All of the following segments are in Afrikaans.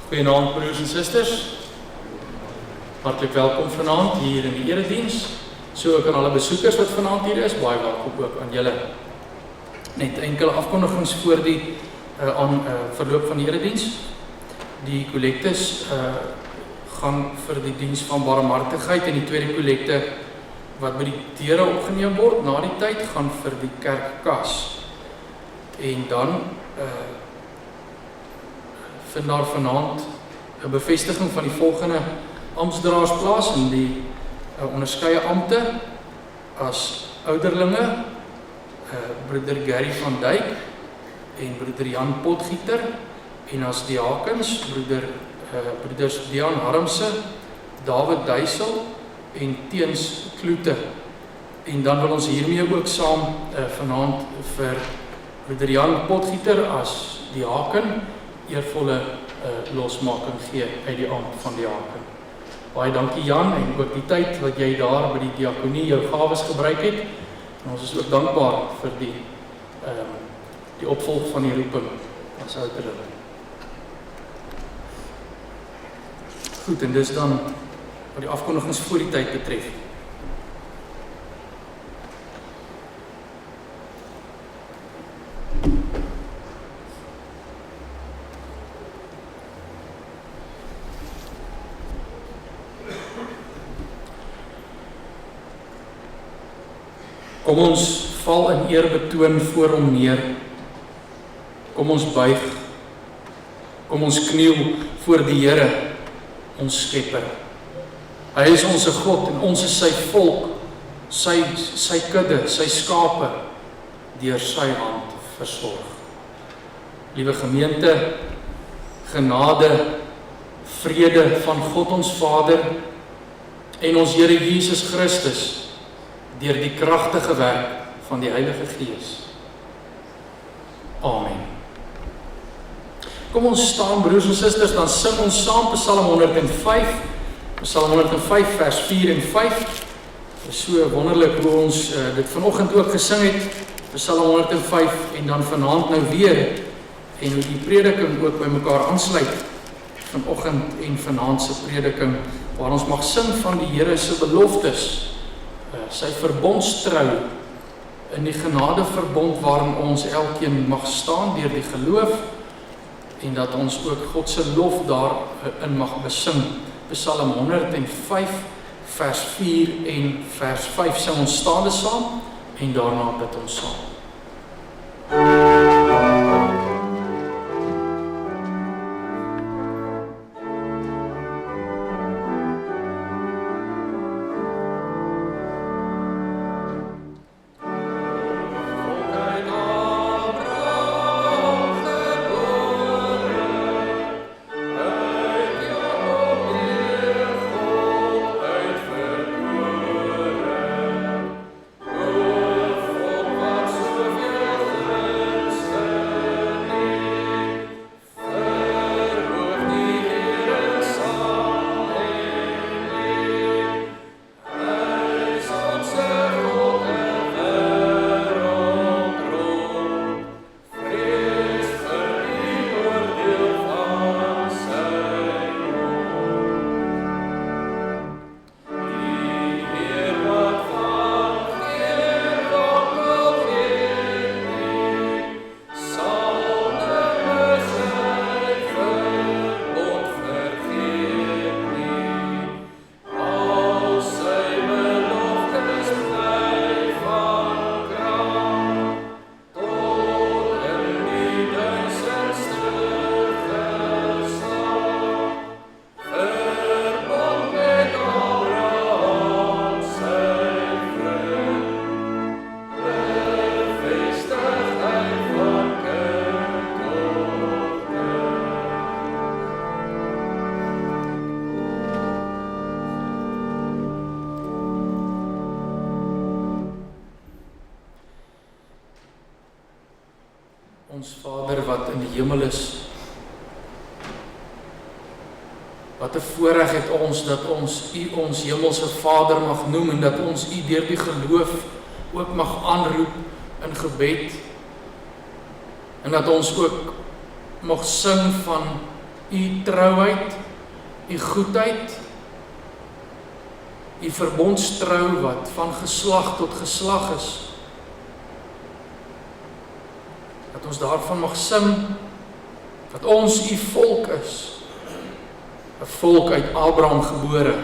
Goeienaand broers en susters. Hartlik welkom vanaand hier in die erediens. So ook aan alle besoekers wat vanaand hier is, baie welkom ook aan julle. Net enkele afkondigings voor die verloop van die erediens. Die kollektes gaan vir die diens van barmhartigheid en die tweede kollekte wat by die deure opgeneem word na die tyd gaan vir die kerkkas. En dan vind daar vanaand 'n bevestiging van die volgende amptdraers plaas in die onderskeie ampte as ouderlinge, broeder Gary van Dijk en broeder Jan Potgieter, en as diakens broeders Dian Harmse, David Duisel en Teens Kloete. En dan wil ons hiermee ook saam vanaand vir broeder Jan Potgieter as diaken eervolle losmaking gee uit die ampt van diaken. Baie dankie Jan, en ook die tyd wat jy daar by die diakonie jou gawes gebruik het. En ons is ook dankbaar vir die opvolg van die roeping as ouderlinge. Goed, en dis dan wat die afkondigings voor die tyd betref. Kom ons val in eerbetoon voor hom neer. Kom ons buig. Kom ons kniel voor die Here, ons Skepper. Hy is ons God en ons is sy volk, sy kudde, sy skape, deur sy hand versorg. Liewe gemeente, genade, vrede van God ons Vader en ons Here Jesus Christus, deur die kragtige werk van die Heilige Gees. Amen. Kom ons staan broers en susters, dan sing ons saam Psalm 105, Psalm 105 vers 4 en 5. Dit is so wonderlik hoe ons dit vanoggend ook gesing het, Psalm 105, en dan vanaand nou weer, en hoe die prediking ook by mekaar aansluit, vanoggend en vanaand se prediking, waar ons mag sing van die Here se beloftes, sy verbondstrou in die genadeverbond waarin ons elkeen mag staan deur die geloof, en dat ons ook God se lof daarin mag besing. Psalm 105 vers 4 en vers 5 sing ons staande saam en daarna bid ons saam. Ons Vader wat in die hemel is, wat 'n voorreg het ons dat ons U ons hemelse Vader mag noem en dat ons U deur die geloof ook mag aanroep in gebed en dat ons ook mag sing van U trouheid, U goedheid, U verbondstrou wat van geslag tot geslag is. Dat ons daarvan mag sing, dat ons U volk is, 'n volk uit Abraham gebore,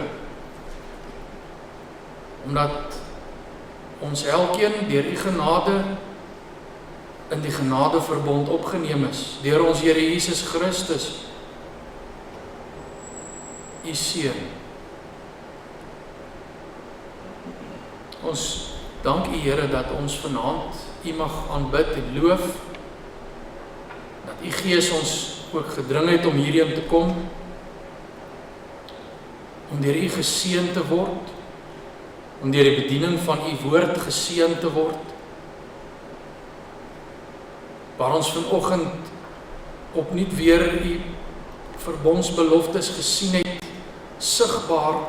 omdat ons elkeen deur U genade in die genadeverbond opgeneem is, deur ons Here Jesus Christus, U seun. Ons dank U Here dat ons vanaand U mag aanbid en loof, dat U Gees ons ook gedring het om hierheen te kom, om deur U geseën te word, om deur die bediening van U woord geseën te word, waar ons vanoggend opnuut weer U verbondsbeloftes gesien het, sigbaar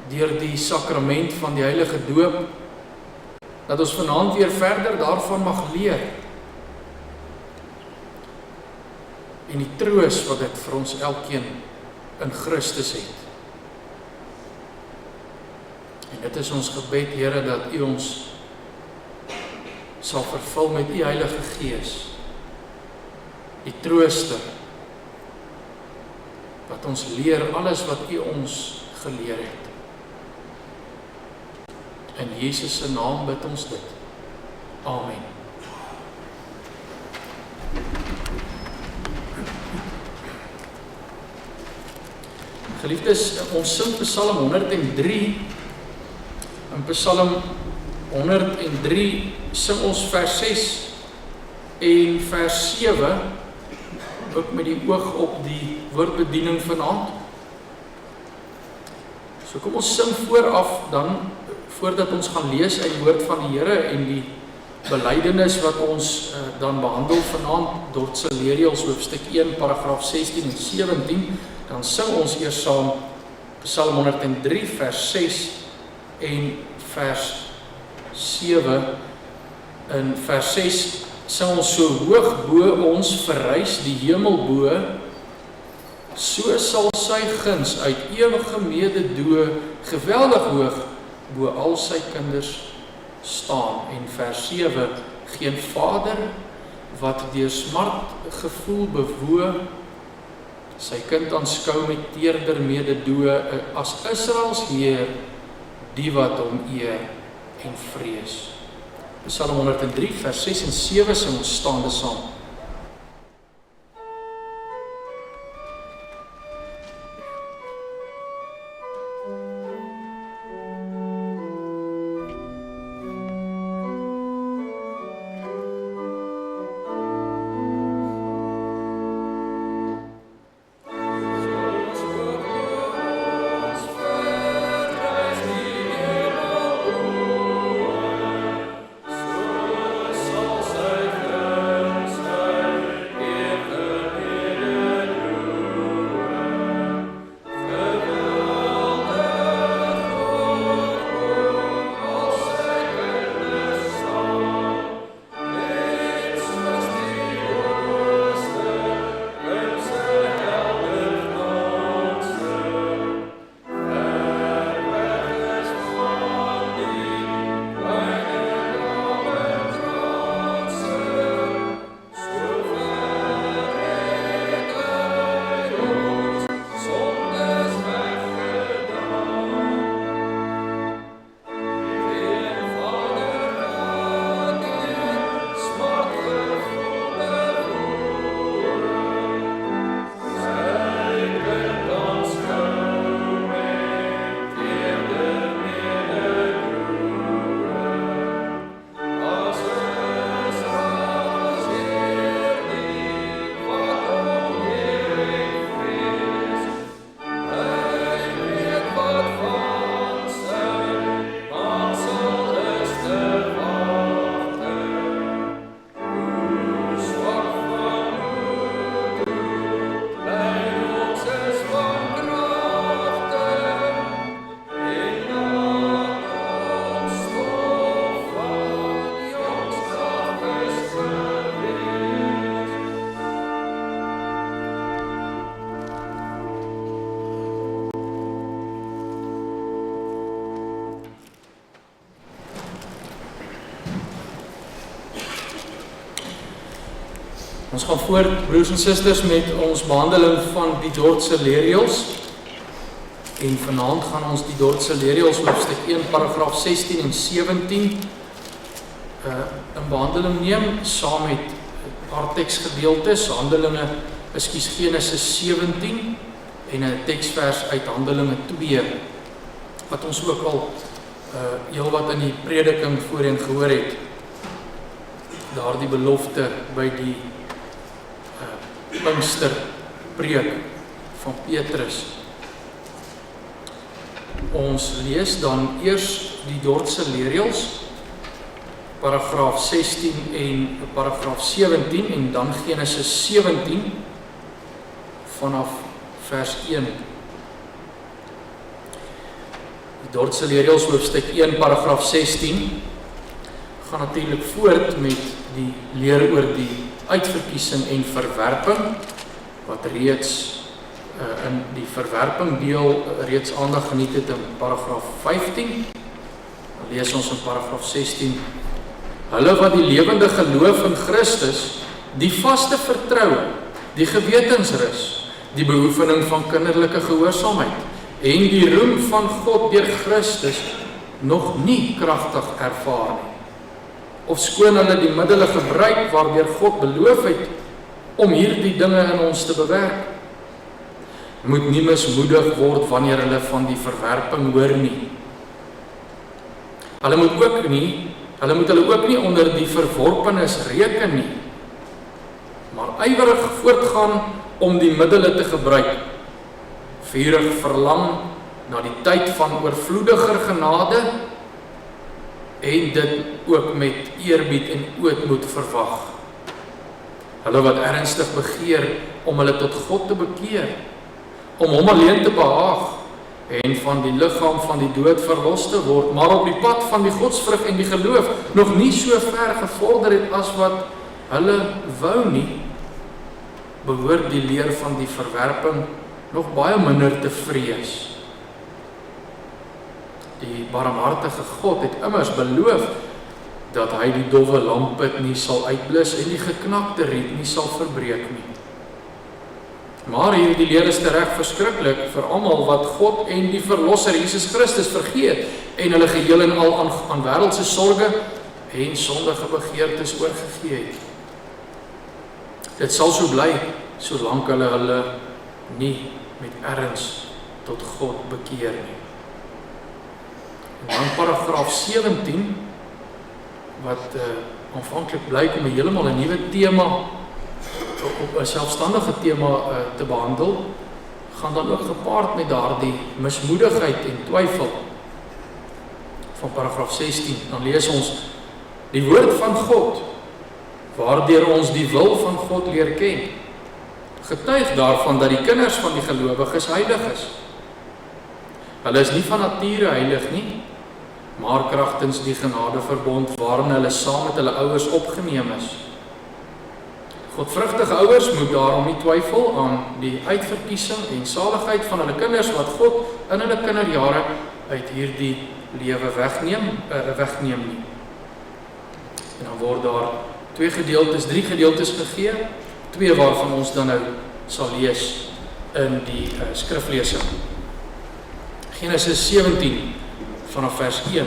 deur die sakrament van die heilige doop, dat ons vanaand weer verder daarvan mag leer, en die troos wat dit vir ons elkeen in Christus het. En dit is ons gebed, Here, dat U ons sal vervul met U Heilige Gees, die trooster, wat ons leer alles wat U ons geleer het. In Jesus se naam bid ons dit. Amen. Geliefdes, ons sing Psalm 103. In Psalm 103 sing ons vers 6 en vers 7, ook met die oog op die woordbediening vanaand. So kom ons sing vooraf dan, voordat ons gaan lees uit die woord van die Here en die belydenis wat ons dan behandel vanaand, Dordtse-Leerreëls hoofstuk 1, paragraaf 16 en 17, dan sing ons eers saam Psalm 103 vers 6 en vers 7. In vers 6 sing ons: so hoog bo ons verrys die hemel bo, so sal sy guns uit ewige mededoe geweldig hoog bo al sy kinders staan. En vers 7, geen vader wat deur smart gevoel bewoe, sy kind aanskou met teerder mededoe, as Israels Heer, die wat hom eer en vrees. Psalm 103 vers 6 en 7 sing ons staande saam. Sal sy guns Ons gaan voort, broers en susters, met ons behandeling van die Dordtse leerreëls. En vanaand gaan ons die Dordtse leerreëls hoofstuk 1, paragraaf 16 en 17 in behandeling neem, saam met 'n paar teksgedeeltes, Genesis 17 en 'n teksvers uit Handelinge 2, wat ons ook al heel wat in die prediking voorheen gehoor het. Daardie belofte by die Pinksterpreek van Petrus. Ons lees dan eers die Dordtse leerreëls, paragraaf 16 en paragraaf 17 en dan Genesis 17 vanaf vers 1. Die Dordtse leerreëls hoofstuk 1 paragraaf 16 gaan natuurlik voort met die leer oor die uitverkiesing en verwerping, wat reeds in die verwerping deel reeds aandag geniet het in paragraaf 15. Dan lees ons in paragraaf 16: Hulle wat die lewende geloof in Christus, die vaste vertroue, die gewetensrus, die beoefening van kinderlike gehoorsaamheid en die roem van God deur Christus nog nie kragtig ervaar nie. Ofskoon hulle die middele gebruik waardeur God beloof het om hierdie dinge in ons te bewerk, moet nie mismoedig word wanneer hulle van die verwerping hoor nie. Hulle moet hulle ook nie onder die verworpenes reken nie, maar ywerig voortgaan om die middele te gebruik, vurig verlang na die tyd van oorvloediger genade en dit ook met eerbied en ootmoed verwag. Hulle wat ernstig begeer om hulle tot God te bekeer, om hom alleen te behaag en van die liggaam van die dood verlos te word, maar op die pad van die godsvrug en die geloof nog nie so ver gevorder het as wat hulle wou nie, behoort die leer van die verwerping nog baie minder te vrees. Die barmhartige God het immers beloof dat hy die dowwe lampet nie sal uitblus en die geknakte riet nie sal verbreek nie. Maar hierdie leer is tereg verskriklik vir almal wat God en die Verlosser Jesus Christus vergeet en hulle geheel en al aan wêreldse sorge en sondige begeertes oorgegee het. Dit sal so bly solank hulle nie met erns tot God bekeer nie. En dan paragraaf 17, wat aanvanklik blyk om heeltemal 'n nuwe tema, op 'n selfstandige tema te behandel, gaan dan ook gepaard met daardie mismoedigheid en twyfel van paragraaf 16. Dan lees ons die woord van God, waardeur ons die wil van God leer ken, getuig daarvan dat die kinders van die gelowiges heilig is. Hulle is nie van nature heilig nie, maar kragtens die genadeverbond waarin hulle saam met hulle ouers opgeneem is. Godvrugtige ouers moet daarom nie twyfel aan die uitverkiesing en saligheid van hulle kinders wat God in hulle kinderjare uit hierdie lewe wegneem nie. En dan word daar 3 gedeeltes gegee, 2 waarvan ons dan nou sal lees in die skriflesing. Genesis 17 vanaf vers 1.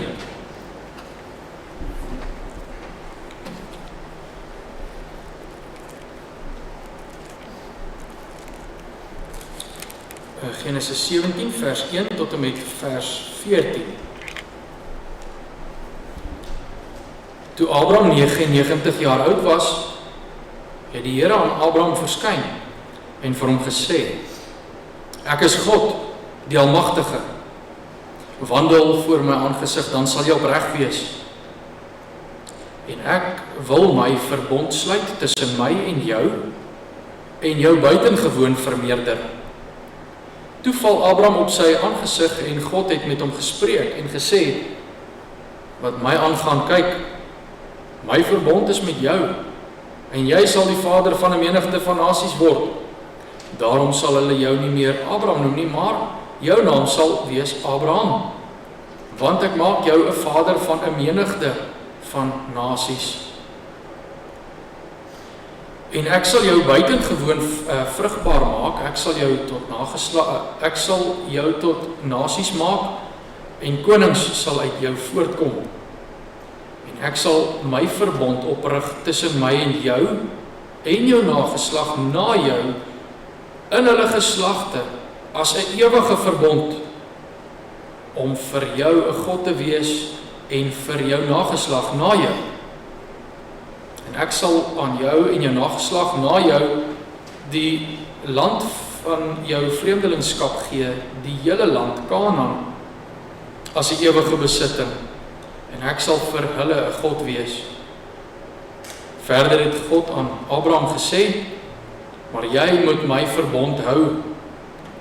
Genesis 17 vers 1 tot en met vers 14. Toe Abraham 99 jaar oud was, het die Here aan Abraham verskyn en vir hom gesê: Ek is God, die Almagtige. Wandel voor my aangesig, dan sal jy opreg wees. En ek wil my verbond sluit tussen my en jou buitengewoon vermeerder. Toe val Abraham op sy aangesig en God het met hom gespreek en gesê: Wat my aangaan, kyk, my verbond is met jou, en jy sal die vader van 'n menigte van nasies word. Daarom sal hulle jou nie meer Abraham noem nie, maar jou naam sal wees Abraham, want ek maak jou 'n vader van 'n menigte van nasies. En ek sal jou buitengewoon vrugbaar maak, ek sal jou tot nasies maak, en konings sal uit jou voortkom. En ek sal my verbond oprig tussen my en jou nageslag na jou, in hulle geslagte, as 'n ewige verbond, om vir jou 'n God te wees, en vir jou nageslag na jou. En ek sal aan jou en jou nageslag na jou, die land van jou vreemdelingskap gee, die hele land Kanaan, as 'n ewige besitting, en ek sal vir hulle 'n God wees. Verder het God aan Abraham gesê, maar jy moet my verbond hou,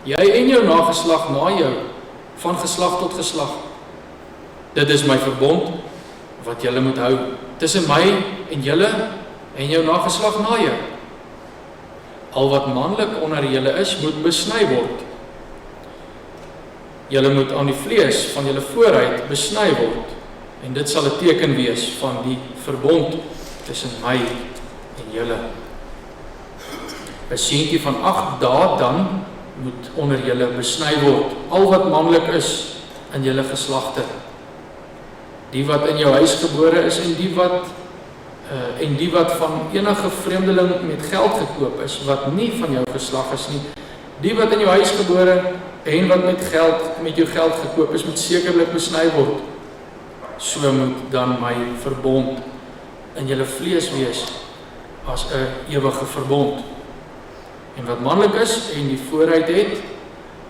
jy en jou nageslag na jou, van geslag tot geslag. Dit is my verbond, wat julle moet hou, tussen my en julle, en jou nageslag na jou. Al wat manlik onder julle is, moet besny word. Julle moet aan die vlees van julle vooruit besny word, en dit sal 'n teken wees van die verbond tussen my en julle. 'n seentjie van 8 dae dan moet onder julle besny word, al wat manlik is in julle geslagte. Die wat in jou huis gebore is, en die wat van enige vreemdeling met geld gekoop is, wat nie van jou geslag is nie. Die wat in jou huis gebore, en wat met jou geld gekoop is, moet sekerlik besny word. So moet dan my verbond in julle vlees wees, as 'n ewige verbond. En wat manlik is, en die vooruit het,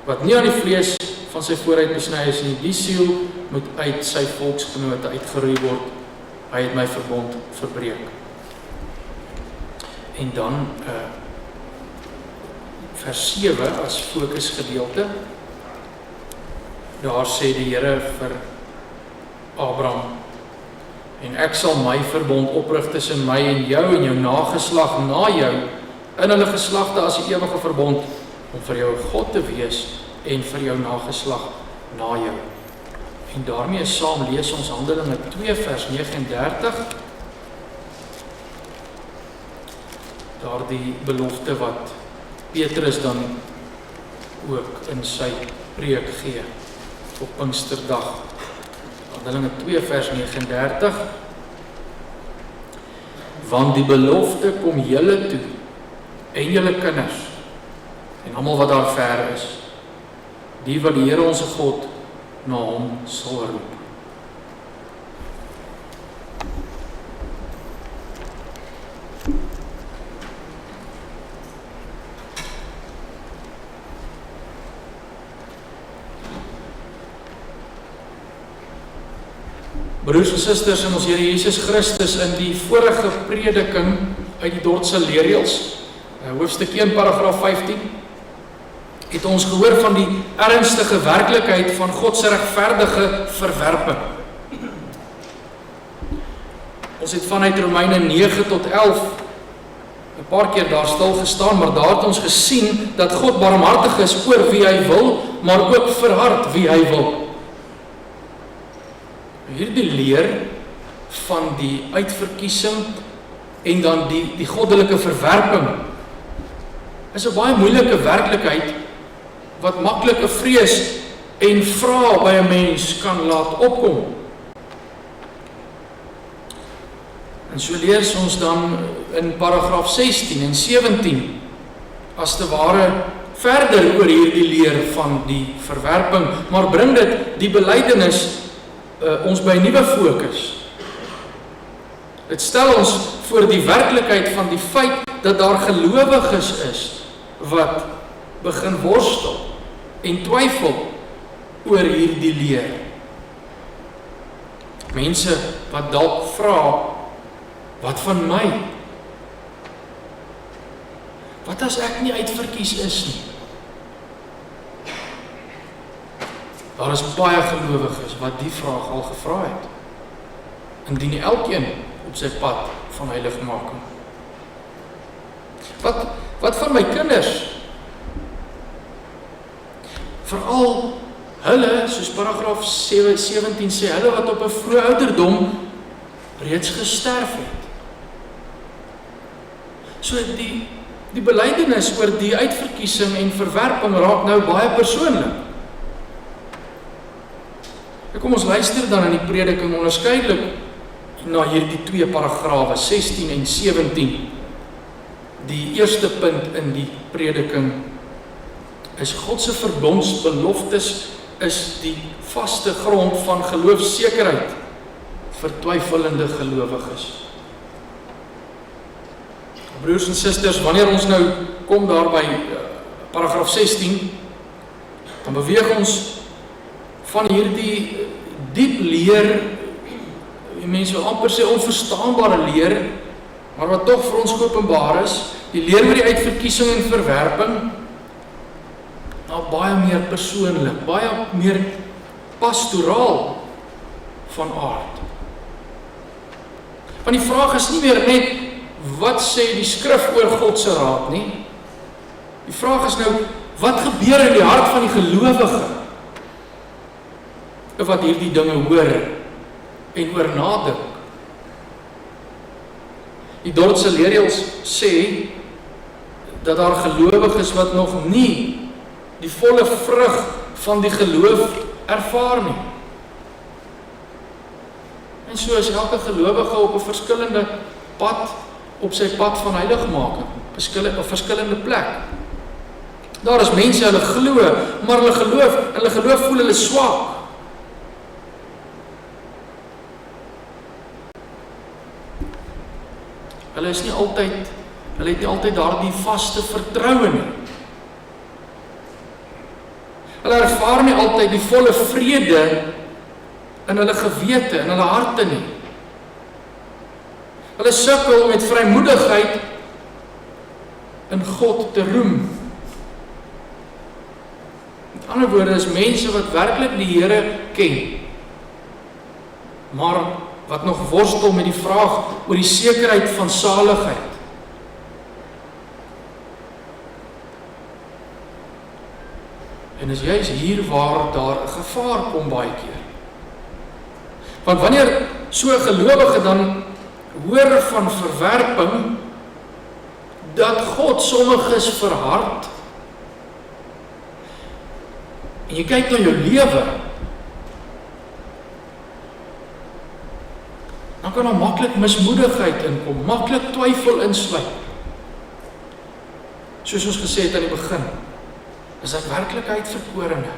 wat nie aan die vlees van sy vooruit besny is nie, die siel moet uit sy volksgenote uitgeroei word. Hy het my verbond verbreek. En dan vers 7 as fokusgedeelte. Daar sê die Here vir Abraham, en ek sal my verbond oprig tussen my en jou nageslag na jou, in hulle geslagte as 'n ewige verbond, om vir jou 'n God te wees, en vir jou nageslag na jou. En daarmee saam lees ons Handelinge 2 vers 39. Daardie belofte wat Petrus dan ook in sy preek gee op Pinksterdag. Handelinge 2 vers 39. Want die belofte kom julle toe, en julle kinders, en almal wat daar ver is, die wat die Here ons God na hom sal roep. Broers en susters in ons Here Jesus Christus, in die vorige prediking uit die Dordtse leerreëls, hoofstuk 1 paragraaf 15, het ons gehoor van die ernstige werklikheid van God se regverdige verwerping. Ons het vanuit Romeine 9 tot 11 'n paar keer daar stil gestaan, maar daar het ons gesien dat God barmhartig is oor wie hy wil, maar ook verhard wie hy wil. Hierdie leer van die uitverkiesing en dan die goddelike verwerping is 'n baie moeilike werklikheid wat maklik 'n vrees en vrae by 'n mens kan laat opkom. En so lees ons dan in paragraaf 16 en 17 as te ware verder oor hierdie leer van die verwerping, maar bring dit die belydenis ons by 'n nuwe fokus. Dit stel ons voor die werklikheid van die feit dat daar gelowiges is wat begin worstel en twyfel oor hierdie leer. Mense wat dalk vra, wat van my? Wat as ek nie uitverkies is nie? Daar is baie gelowiges wat die vraag al gevra het. Indien nie elkeen op sy pad van heiligmaking. Wat van my kinders? Veral hulle, soos paragraaf 17 sê, hulle wat op 'n vroeë ouderdom reeds gesterf het. So die belydenis oor die uitverkiesing en verwerping raak nou baie persoonlik. Kom ons luister dan in die prediking onderskeidelik na hierdie 2 paragrawe, 16 en 17. Die eerste punt in die prediking is God se verbondsbeloftes is die vaste grond van geloofsekerheid vir twyfelende gelowiges. Broers en susters, wanneer ons nou kom daar by paragraaf 16, dan beweeg ons van hierdie diep leer, mense wil amper sê onverstaanbare leer, maar wat tog vir ons geopenbaar is, die leer oor die uitverkiesing en verwerping, nou baie meer persoonlik, baie meer pastoraal van aard. Want die vraag is nie meer net, wat sê die skrif oor God se raad nie? Die vraag is nou, wat gebeur in die hart van die gelowige? Wat hierdie dinge hoor en oor nadink. Die Dordtse leerreëls sê, dat daar gelowiges wat nog nie die volle vrug van die geloof ervaar nie. En so is elke gelowige op 'n verskillende pad, op sy pad van heiligmaking, op verskillende plek. Daar is mense, hulle glo, maar hulle geloof voel hulle swak. Hulle het nie altyd daardie vaste vertroue nie. Hulle ervaar nie altyd die volle vrede in hulle gewete, in hulle harte nie. Hulle sukkel met vrymoedigheid in God te roem. Met ander woorde is mense wat werklik die Here ken, maar wat nog worstel met die vraag oor die sekerheid van saligheid. En is juist hier waar daar 'n gevaar kom baie keer. Want wanneer so 'n gelowige dan hoor van verwerping, dat God sommiges verhard, en jy kyk na jou lewe, dan kan daar maklik mismoedigheid inkom, maklik twyfel insluit. Soos ons gesê het aan die begin, is dit werklikheid verkorene.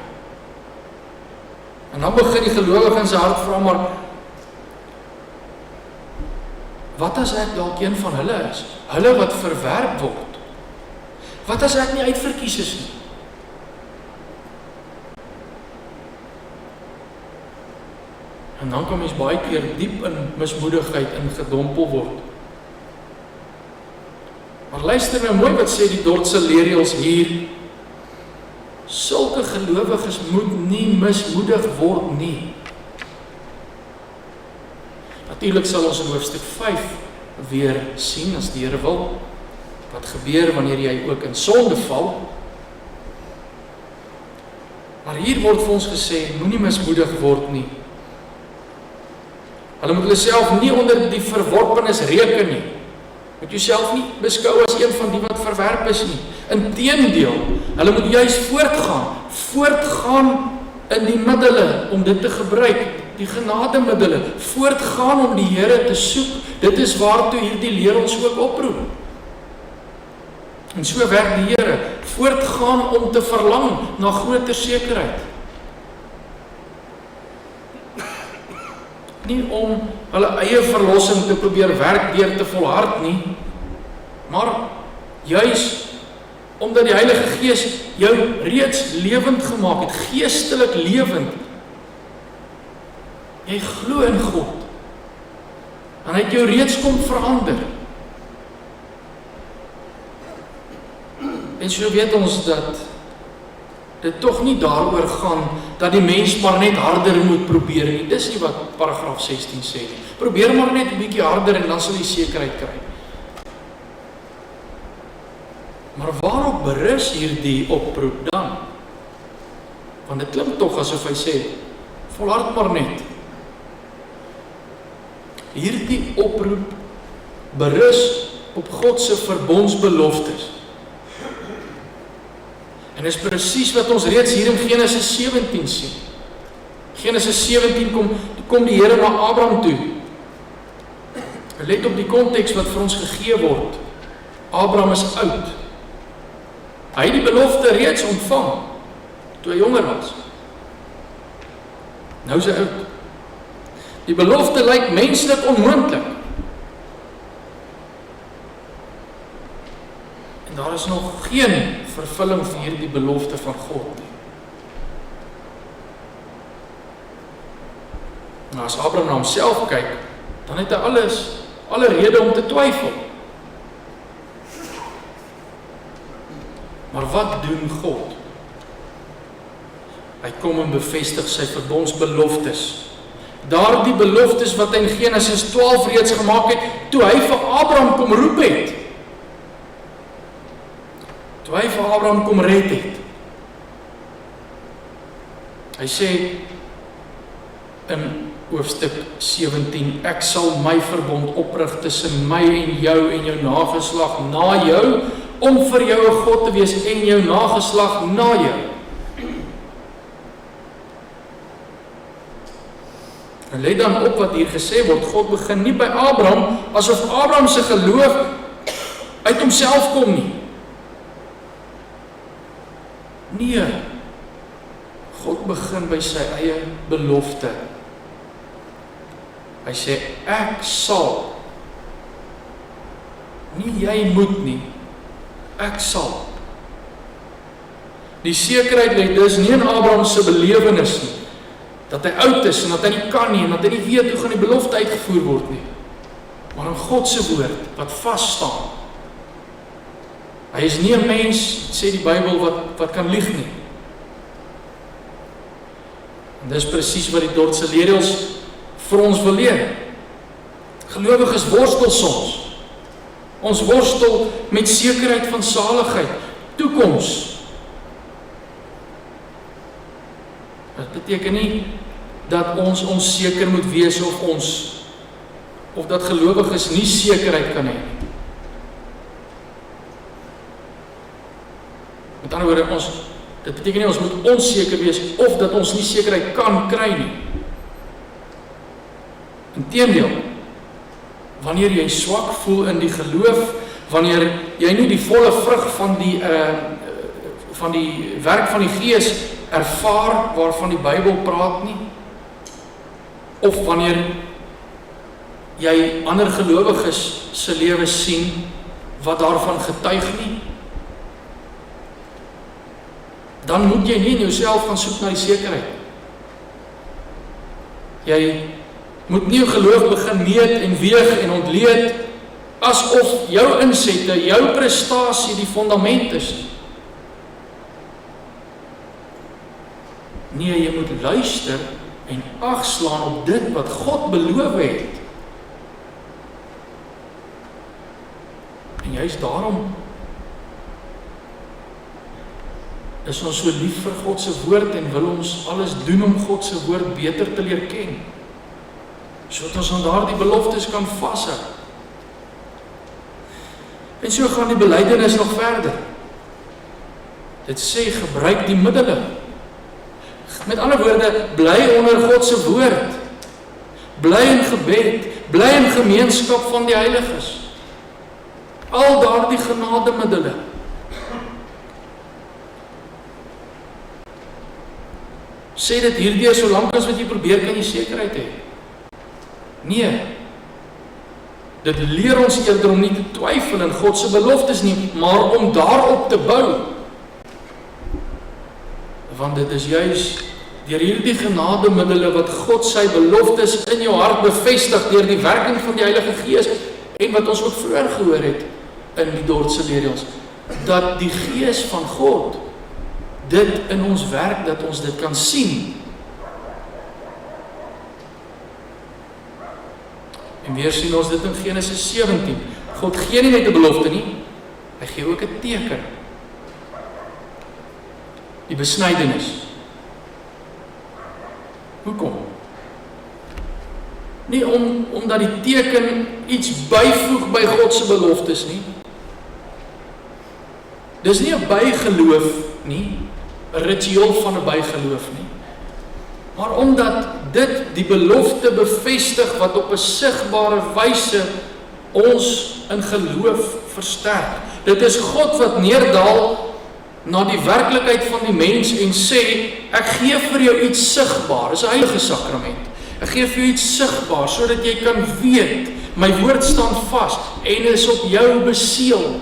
En dan begin die gelowige in sy hart vra, maar wat as ek dalk een van hulle is? Hulle wat verwerp word. Wat as ek nie uitverkies is nie? En dan kan mens baie keer diep in mismoedigheid ingedompel word. Maar luister nou mooi wat sê die Dordtse leerreëls hier. Sulke gelowiges moet nie mismoedig word nie. Natuurlik sal ons in hoofstuk 5 weer sien, as die Here wil, wat gebeur wanneer jy ook in sonde val. Maar hier word vir ons gesê, moenie mismoedig word nie. Hulle moet hulle self nie onder die verworpenis reken nie. Moet jouself nie beskou as een van die wat verwerp is nie. Inteendeel, hulle moet juist voortgaan in die middele om dit te gebruik, die genademiddele, voortgaan om die Here te soek. Dit is waartoe hierdie leer ons ook oproep. En so werk die Here, voortgaan om te verlang na groter sekerheid. Nie om hulle eie verlossing te probeer werk deur te volhard nie, maar juis omdat die Heilige Gees jou reeds lewend gemaak het, geestelik lewend. Jy glo in God, en hy het jou reeds kom verander. En so weet ons dat dit tog nie daaroor gaan dat die mens maar net harder moet probeer nie. Dis nie wat paragraaf 16 sê nie. Probeer maar net 'n bietjie harder en dan sal jy sekerheid kry. Maar waarop berus hierdie oproep dan? Want dit klink tog asof hy sê, volhard maar net. Hierdie oproep berus op God se verbondsbeloftes. En dis presies wat ons reeds hier in Genesis 17 sien. Genesis 17 kom die Here na Abraham toe. Let op die konteks wat vir ons gegee word. Abraham is oud. Hy het die belofte reeds ontvang toe hy jonger was. Nou is hy oud. Die belofte lyk menslik onmoontlik. En daar is nog geen vervulling vir hierdie belofte van God nie. Nou as Abraham na homself kyk, dan het hy alle rede om te twyfel. Maar wat doen God? Hy kom en bevestig sy verbondsbeloftes. Daardie beloftes wat hy in Genesis 12 reeds gemaak het, toe hy vir Abraham kom roep het. Toe hy vir Abraham kom red het. Hy sê in hoofstuk 17, ek sal my verbond oprig tussen my en jou nageslag na jou, om vir jou 'n God te wees en jou nageslag na jou. En let dan op wat hier gesê word, God begin nie by Abraham, asof Abraham se geloof uit homself kom nie. Nee, God begin by sy eie belofte. Hy sê, ek sal, nie jy moet nie, ek sal. Die sekerheid lê dus nie in Abraham se belewenis nie, dat hy oud is en dat hy nie kan nie, en dat hy nie weet hoe gaan die belofte uitgevoer word nie, maar in God se woord, wat vast staan. Hy is nie 'n mens, sê die Bybel, wat kan lieg nie. En dis presies wat die Dordtse leerreëls vir ons wil leer. Gelowiges worstel soms. Ons worstel met sekerheid van saligheid, toekoms. Dit beteken nie dat ons onseker moet wees of dat gelowiges nie sekerheid kan hê. Met ander woorde, dit beteken nie ons moet onseker wees of dat ons nie sekerheid kan kry nie. Inteendeel, wanneer jy swak voel in die geloof, wanneer jy nie die volle vrug van die werk van die Gees ervaar waarvan die Bybel praat nie, of wanneer jy ander gelowiges se lewe sien wat daarvan getuig nie, dan moet jy nie in jouself gaan soek na die sekerheid. Jy moet nie jou geloof begin meet en weeg en ontleed asof jou insette, jou prestasie die fundament is. Nee, jy moet luister en agslaan op dit wat God beloof het. En juist daarom is ons so lief vir God se woord en wil ons alles doen om God se woord beter te leer ken, sodat ons aan daardie beloftes kan vashou. En so gaan die belydenis nog verder. Dit sê, gebruik die middele. Met ander woorde, bly onder God se woord. Bly in gebed, bly in gemeenskap van die heiliges. Al daardie genademiddele. Sê dit hierdie, solank as wat jy probeer, kan jy sekerheid hê. Nee. Dit leer ons eerder om nie te twyfel in God se beloftes nie, maar om daarop te bou. Want dit is juis deur hierdie genademiddele wat God sy beloftes in jou hart bevestig deur die werking van die Heilige Gees, en wat ons ook vroeër gehoor het in die Dordtse leerreëls, dat die Gees van God dit in ons werk, dat ons dit kan sien. En weer sien ons dit in Genesis 17. God gee nie net 'n belofte nie, hy gee ook 'n teken. Die besnydenis. Hoekom? Nie omdat die teken iets byvoeg by God se beloftes nie. Dis nie 'n bygeloof nie, 'n ritueel van 'n bygeloof nie. Maar omdat dit die belofte bevestig wat op 'n sigbare wyse ons in geloof versterk. Dit is God wat neerdal na die werklikheid van die mens en sê, ek gee vir jou iets sigbaar, dis 'n heilige sakrament. Ek gee vir jou iets sigbaar, sodat jy kan weet, my woord staan vas, en is op jou beseël.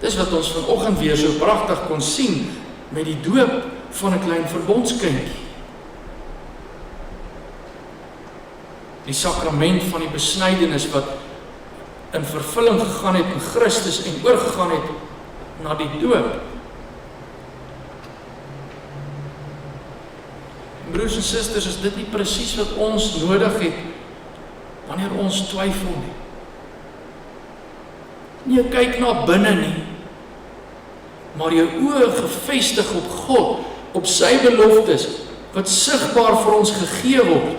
Dis wat ons vanoggend weer so pragtig kon sien, met die doop van 'n klein verbondskindjie. Die sakrament van die besnydenis wat in vervulling gegaan het in Christus en oorgegaan het na die doop. Broers en susters, is dit nie presies wat ons nodig het wanneer ons twyfel nie? Nie kyk na binne nie, maar jou oë gefestig op God, op sy beloftes, wat sigbaar vir ons gegee word.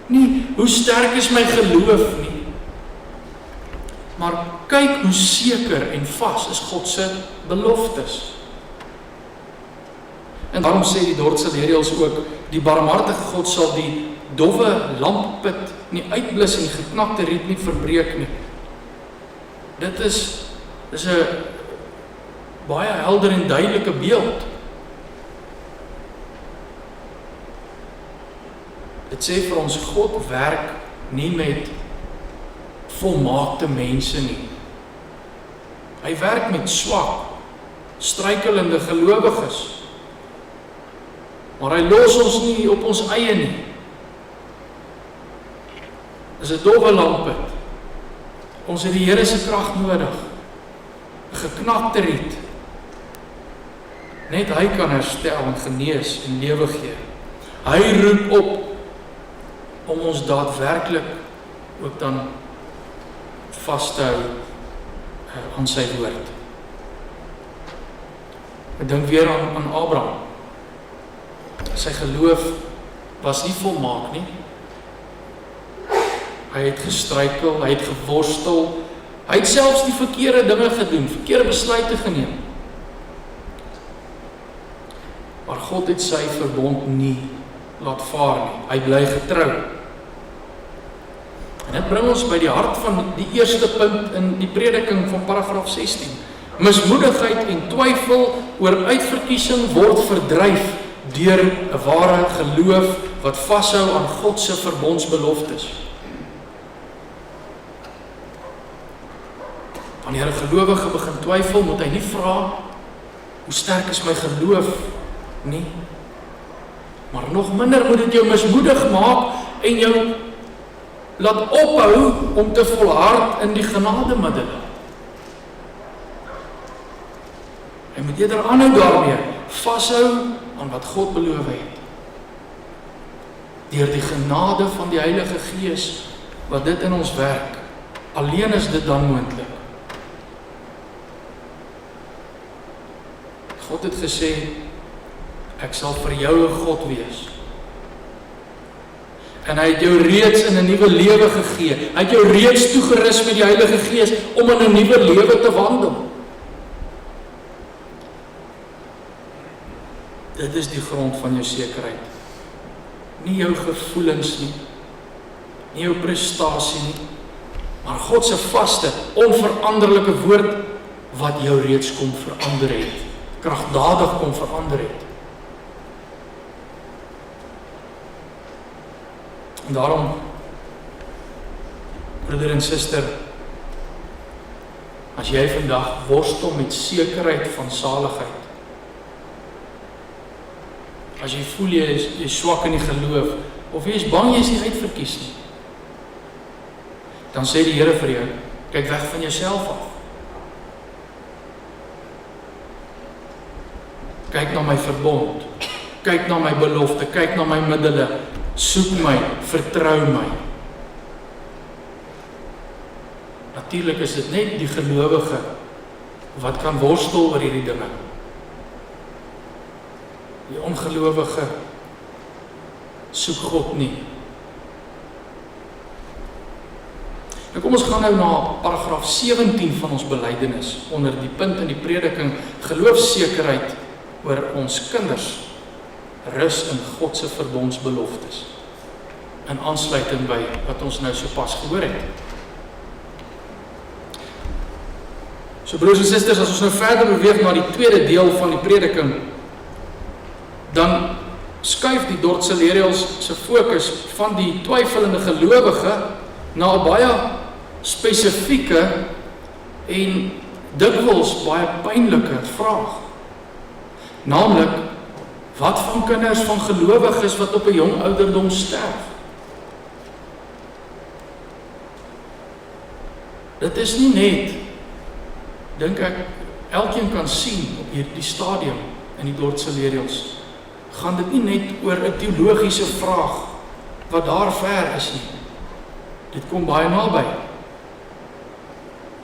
Nie, hoe sterk is my geloof nie, maar kyk hoe seker en vas is God se beloftes. En daarom sê die Dordtse leerreëls ook, die barmhartige God sal die dowwe lamppit nie uitblus en die geknakte riet nie verbreek nie. Dit is 'n baie helder en duidelike beeld. Dit sê vir ons, God werk nie met volmaakte mense nie. Hy werk met swak, struikelende gelowiges. Maar hy los ons nie op ons eie nie. Dis 'n dowwe lamppit. Ons het die Here se krag nodig. 'n Geknakte riet. Net hy kan herstel en genees en lewe gee. Hy roep op om ons daadwerklik ook dan vas te hou aan sy woord. Ek dink weer aan Abraham. Sy geloof was nie volmaak nie. Hy het gestruikel, hy het geworstel, hy het selfs die verkeerde dinge gedoen, verkeerde besluite geneem. Maar God het sy verbond nie laat vaar nie. Hy bly getrou. En dit bring ons by die hart van die eerste punt in die prediking van paragraaf 16. Mismoedigheid en twyfel oor uitverkiesing word verdryf deur 'n ware geloof wat vashou aan God se verbondsbeloftes. Wanneer 'n gelowige begin twyfel, moet hy nie vra, hoe sterk is my geloof nie, maar nog minder moet dit jou mismoedig maak en jou laat ophou om te volhard in die genademiddele. Hy moet eerder aanhou daarmee, vashou aan wat God beloof het. Deur die genade van die Heilige Gees wat dit in ons werk. Alleen is dit dan moontlik. God het gesê, ek sal vir jou 'n God wees. En hy het jou reeds in 'n nuwe lewe gegee. Hy het jou reeds toegerus met die Heilige Gees om in 'n nuwe lewe te wandel. Dit is die grond van jou sekerheid. Nie jou gevoelens nie, nie jou prestasie nie, maar God se vaste, onveranderlike woord wat jou reeds kom verander het, kragdadig kom verander het. En daarom, broeder en suster, as jy vandag worstel met sekerheid van saligheid, as jy voel jy is swak in die geloof, of jy is bang jy is nie uitverkies nie, dan sê die Here vir jou, kyk weg van jouself af. Kyk na my verbond, kyk na my belofte, kyk na my middele, soek my, vertrou my. Natuurlik is dit net die gelowige wat kan worstel oor hierdie dinge. Die ongelowige soek God nie. Nou kom ons gaan nou na paragraaf 17 van ons belydenis, onder die punt in die prediking, geloofsekerheid oor ons kinders, rus in God se verbondsbeloftes, in aansluiting by wat ons nou sopas gehoor het. So broers en susters, as ons nou verder beweeg na die tweede deel van die prediking, dan skuif die Dortse leerreëls se fokus van die twyfelende gelowige na 'n baie spesifieke en dikwels baie pynlike vraag. Naamlik, wat van kinders van gelowiges wat op 'n jong ouderdom sterf? Dit is nie net, dink ek, elkeen kan sien op hierdie stadium in die Dortse leerreëls, gaan dit nie net oor 'n teologiese vraag wat daar ver is nie. Dit kom baie naby.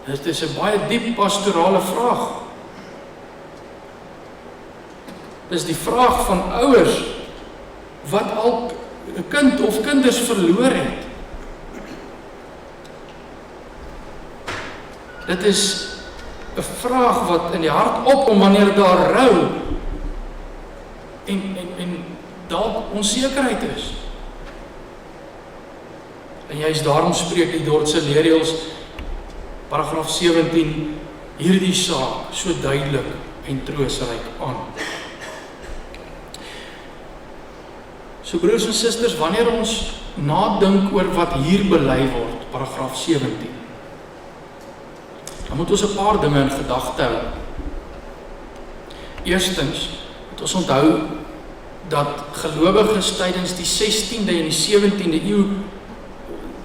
Dit is 'n baie diep pastorale vraag. Dit is die vraag van ouers wat al 'n kind of kinders verloor het. Dit is 'n vraag wat in die hart opkom wanneer daar rou en dalk onsekerheid is. En juist daarom spreek die Dortse leerreëls, paragraaf 17, hierdie saak so duidelik en troostryk aan. So broers en susters, wanneer ons nadink oor wat hier bely word, paragraaf 17, dan moet ons 'n paar dinge in gedagte hou. Eerstens, moet ons onthou dat gelowiges tydens die 16de en die 17de eeu,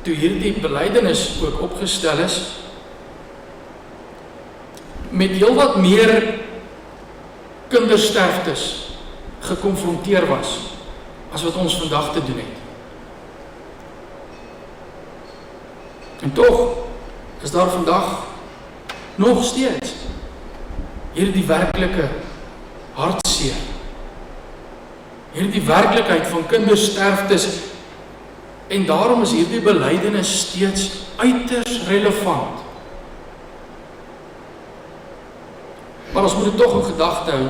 toe hierdie belydenis ook opgestel is, met heelwat meer kindersterftes gekonfronteer was, as wat ons vandag te doen het. En tog is daar vandag nog steeds hierdie werklike hartseer, hierdie werklikheid van kindersterftes, en daarom is hierdie belydenis steeds uiters relevant. Maar ons moet dit tog in gedagte hou.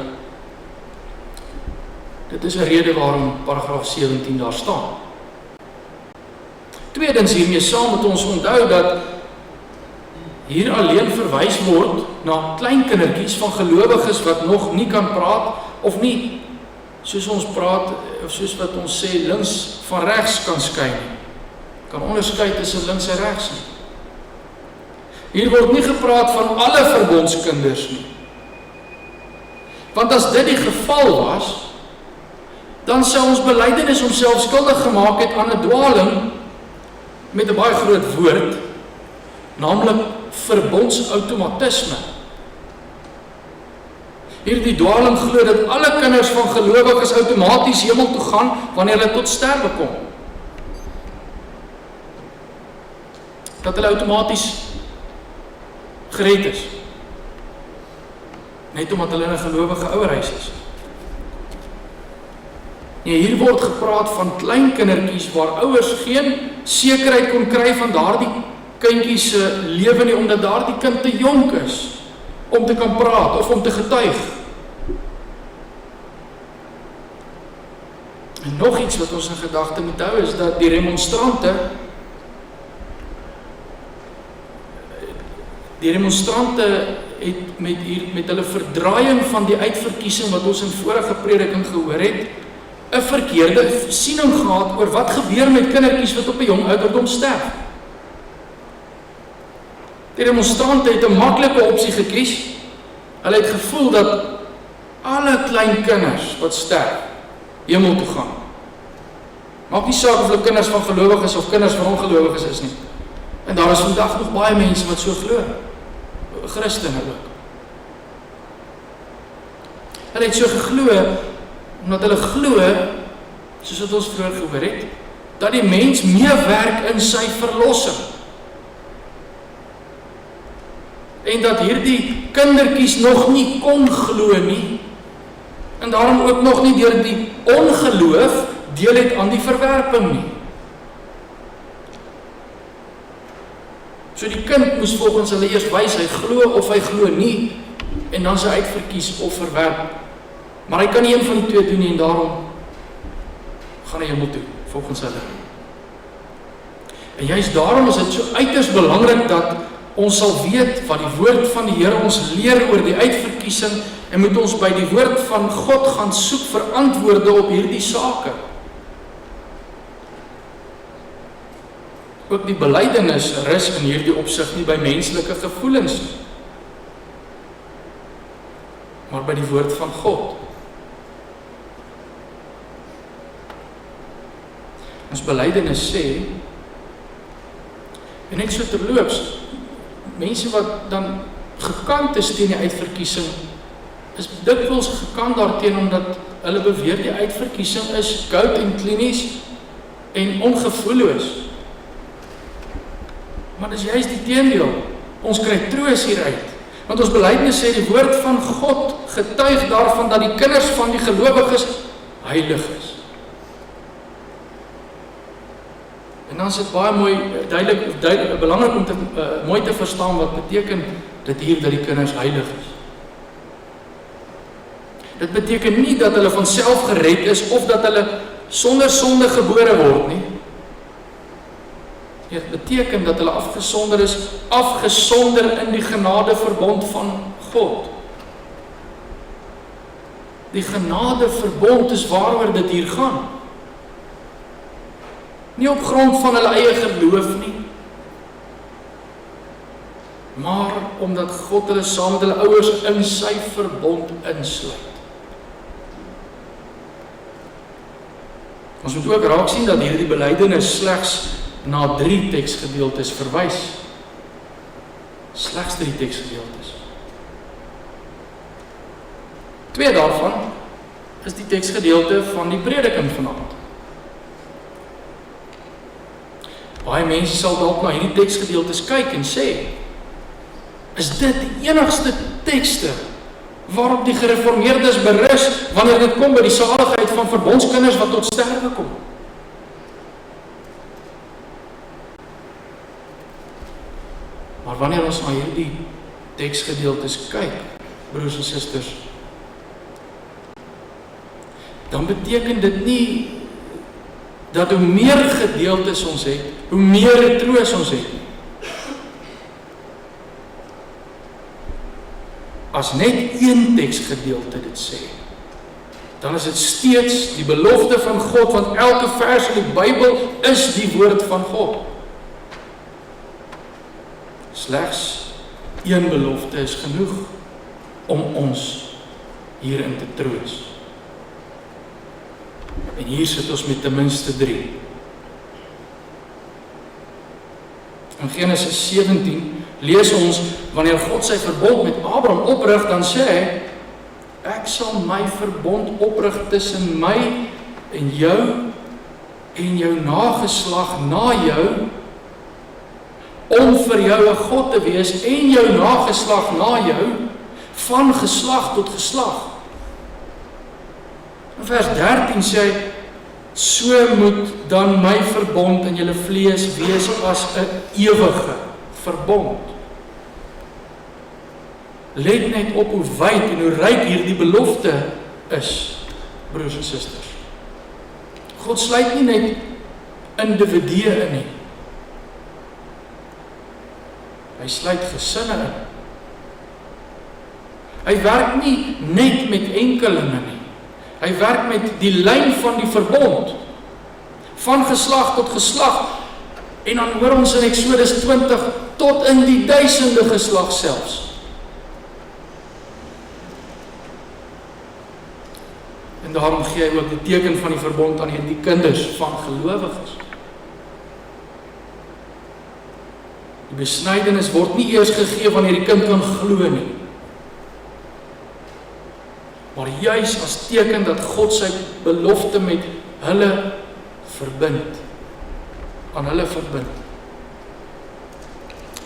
Dit is 'n rede waarom paragraaf 17 daar staan. Tweedens, hiermee saam moet ons onthou dat hier alleen verwys word na kleinkindertjies van gelowiges wat nog nie kan praat, of nie, soos ons praat, of soos wat ons sê, links van regs kan skei nie. Kan onderskei tussen links en regs nie. Hier word nie gepraat van alle verbondskinders nie. Want as dit die geval was, dan sou ons belydenis homself skuldig gemaak het aan 'n dwaling met 'n baie groot woord, naamlik verbondsautomatisme. Hierdie dwaling glo dat alle kinders van gelowiges outomaties hemel toe gaan wanneer hulle tot sterwe kom. Dat hulle outomaties gered is. Net omdat hulle in 'n gelowige ouerhuis is. Nee, hier word gepraat van klein kindertjies waar ouers geen sekerheid kon kry van daardie kindjies se lewe nie, omdat daardie kind te jonk is om te kan praat of om te getuig. En nog iets wat ons in gedagte moet hou is dat die remonstrante het met hulle verdraaiing van die uitverkiesing wat ons in vorige prediking gehoor het, 'n verkeerde siening gehad oor wat gebeur met kindertjies wat op 'n jong ouderdom sterf. Die demonstrante het 'n maklike opsie gekies. Hulle het gevoel dat alle klein kinders wat sterf hemel toe gaan. Maak nie saak of hulle kinders van gelowiges of kinders van ongelowiges is nie. En daar is vandag nog baie mense wat so glo. Christene ook. Hulle het so geglo, omdat hulle glo, soos wat ons vroeër gehoor het, dat die mens meewerk in sy verlossing. En dat hierdie kindertjies nog nie kon glo nie, en daarom ook nog nie deur die ongeloof deel het aan die verwerping nie. So die kind moes volgens hulle eers wys, hy glo of hy glo nie, en dan sy uitverkies of verwerp. Maar hy kan nie een van die twee doen nie, en daarom gaan hy hemel toe, volgens hulle. En juist daarom is dit so uiters belangrik dat ons sal weet wat die woord van die Here ons leer oor die uitverkiesing, en moet ons by die woord van God gaan soek vir antwoorde op hierdie sake. Ook die belydenis rus in hierdie opsig nie by menslike gevoelens nie, maar by die woord van God. Ons belydenis sê, en net so terloops, mense wat dan gekant is teen die uitverkiesing, is dikwels gekant daarteen, omdat hulle beweer die uitverkiesing is koud en klinies en ongevoelloos. Maar dis juist die teendeel. Ons kry troos hieruit. Want ons belydenis sê die woord van God getuig daarvan dat die kinders van die gelowiges heilig is. En dan is dit baie mooi, duidelik, belangrik om mooi te verstaan wat beteken dit hier dat die kinders heilig is. Dit beteken nie dat hulle van self gered is of dat hulle sonder sonde gebore word nie. Dit beteken dat hulle afgesonder is, afgesonder in die genadeverbond van God. Die genadeverbond is waaroor dit hier gaan. Nie op grond van hulle eie geloof nie, maar omdat God hulle saam met hulle ouers in sy verbond insluit. Ons moet ook raak sien dat hierdie belydenis slegs na 3 teksgedeeltes verwys. Slegs 3 teksgedeeltes. 2 daarvan is die teksgedeelte van die prediking vanaand. Baie mense sal dalk na hierdie teksgedeeltes kyk en sê, is dit die enigste tekste waarop die gereformeerdes berus wanneer dit kom by die saligheid van verbondskinders wat tot sterwe kom? Maar wanneer ons na hierdie teksgedeeltes kyk, broers en susters, dan beteken dit nie dat hoe meer gedeeltes ons het, hoe meer troos ons het. As net een teksgedeelte dit sê, dan is dit steeds die belofte van God, want elke vers in die Bybel is die woord van God. Slegs een belofte is genoeg om ons hierin te troos. En hier sit ons met ten minste 3. In Genesis 17 lees ons, wanneer God sy verbond met Abraham oprig, dan sê hy, ek sal my verbond oprig tussen my en jou nageslag na jou, om vir jou 'n God te wees en jou nageslag na jou, van geslag tot geslag. In vers 13 sê hy, so moet dan my verbond in julle vlees wees as 'n ewige verbond. Let net op hoe wyd en hoe ryk hierdie belofte is, broers en susters. God sluit nie net individue in nie. Hy sluit gesinne in. Hy werk nie net met enkelinge nie. Hy werk met die lyn van die verbond, van geslag tot geslag, en dan hoor ons in Exodus 20, tot in die 1000de geslag selfs. En daarom gee hy ook die teken van die verbond aan die kinders van gelowiges. Die besnydenis word nie eers gegee wanneer die kind kan glo nie, maar juis as teken dat God sy belofte met hulle verbind, aan hulle verbind.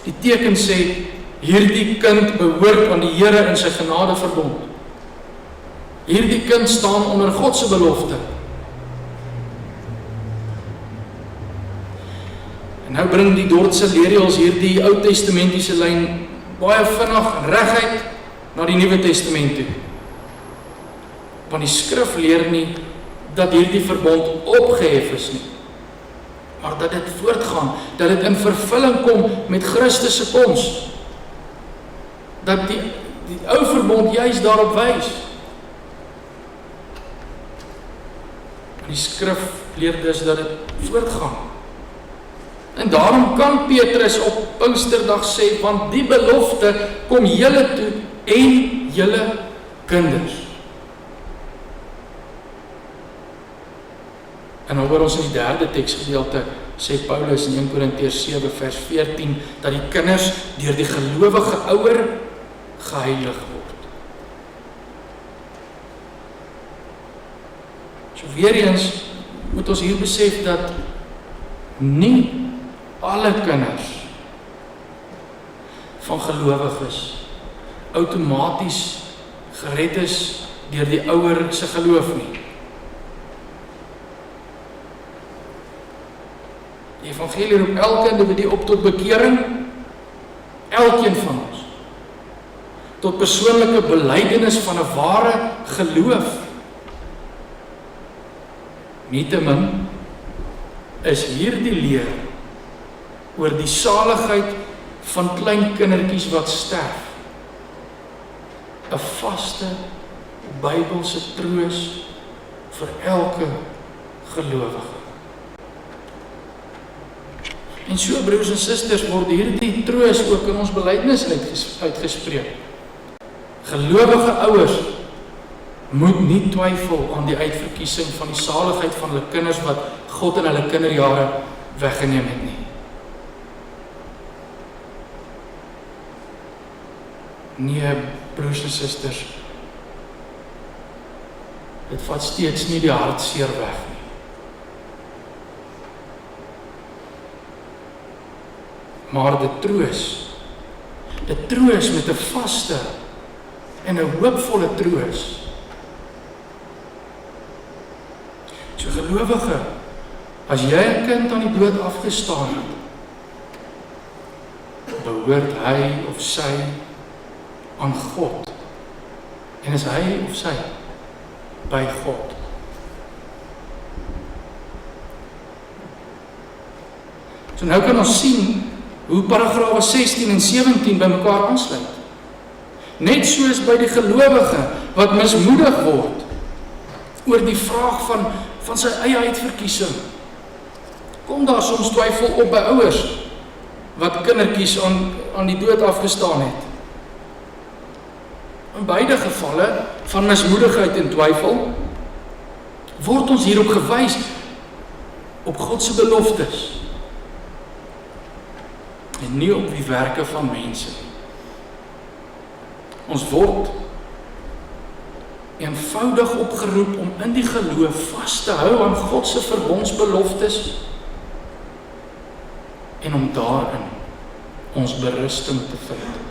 Die teken sê, hierdie kind behoort aan die Here in sy genade verbond. Hierdie kind staan onder God se belofte. En nou bring die Dordtse leerreëls hierdie Ou Testamentiese lyn baie vinnig en reguit na die Nuwe Testament toe. Want die skrif leer nie dat hierdie verbond opgehef is nie, maar dat dit voortgaan, dat dit in vervulling kom met Christus se koms. Dat die ou verbond juis daarop wys. Die skrif leer dus dat dit voortgaan. En daarom kan Petrus op Pinksterdag sê, want die belofte kom julle toe en julle kinders. En nou hoor ons in die derde teksgedeelte, sê Paulus in 1 Korintiërs 7 vers 14, dat die kinders deur die gelowige ouer geheilig word. So weer eens moet ons hier besef dat nie alle kinders van gelowiges outomaties gered is deur die ouer se geloof nie. Die evangelie roep elke individu op tot bekering, elkeen van ons, tot persoonlike belydenis van 'n ware geloof. Nietemin is hierdie leer oor die saligheid van klein kindertjies wat sterf 'n vaste Bybelse troos vir elke gelowige. En so, broers en susters, word hierdie troos ook in ons belydenis uitgespreek. Gelowige ouers moet nie twyfel aan die uitverkiesing van die saligheid van hulle kinders wat God in hulle kinderjare weggeneem het nie. Nee, broers en susters, dit vat steeds nie die hartseer weg nie. Maar dit troos met 'n vaste en 'n hoopvolle troos. So gelowige, as jy 'n kind aan die dood afgestaan het, behoort hy of sy aan God. En is hy of sy by God. So nou kan ons sien hoe paragrawe 16 en 17 by mekaar aansluit. Net soos by die gelowige wat mismoedig word oor die vraag van sy eie uitverkiesing, kom daar soms twyfel op by ouers wat kindertjies aan die dood afgestaan het. In beide gevalle van mismoedigheid en twyfel word ons hierop gewys op God se beloftes en nie op die werke van mense. Ons word eenvoudig opgeroep om in die geloof vas te hou aan God se verbondsbeloftes en om daarin ons berusting te vind.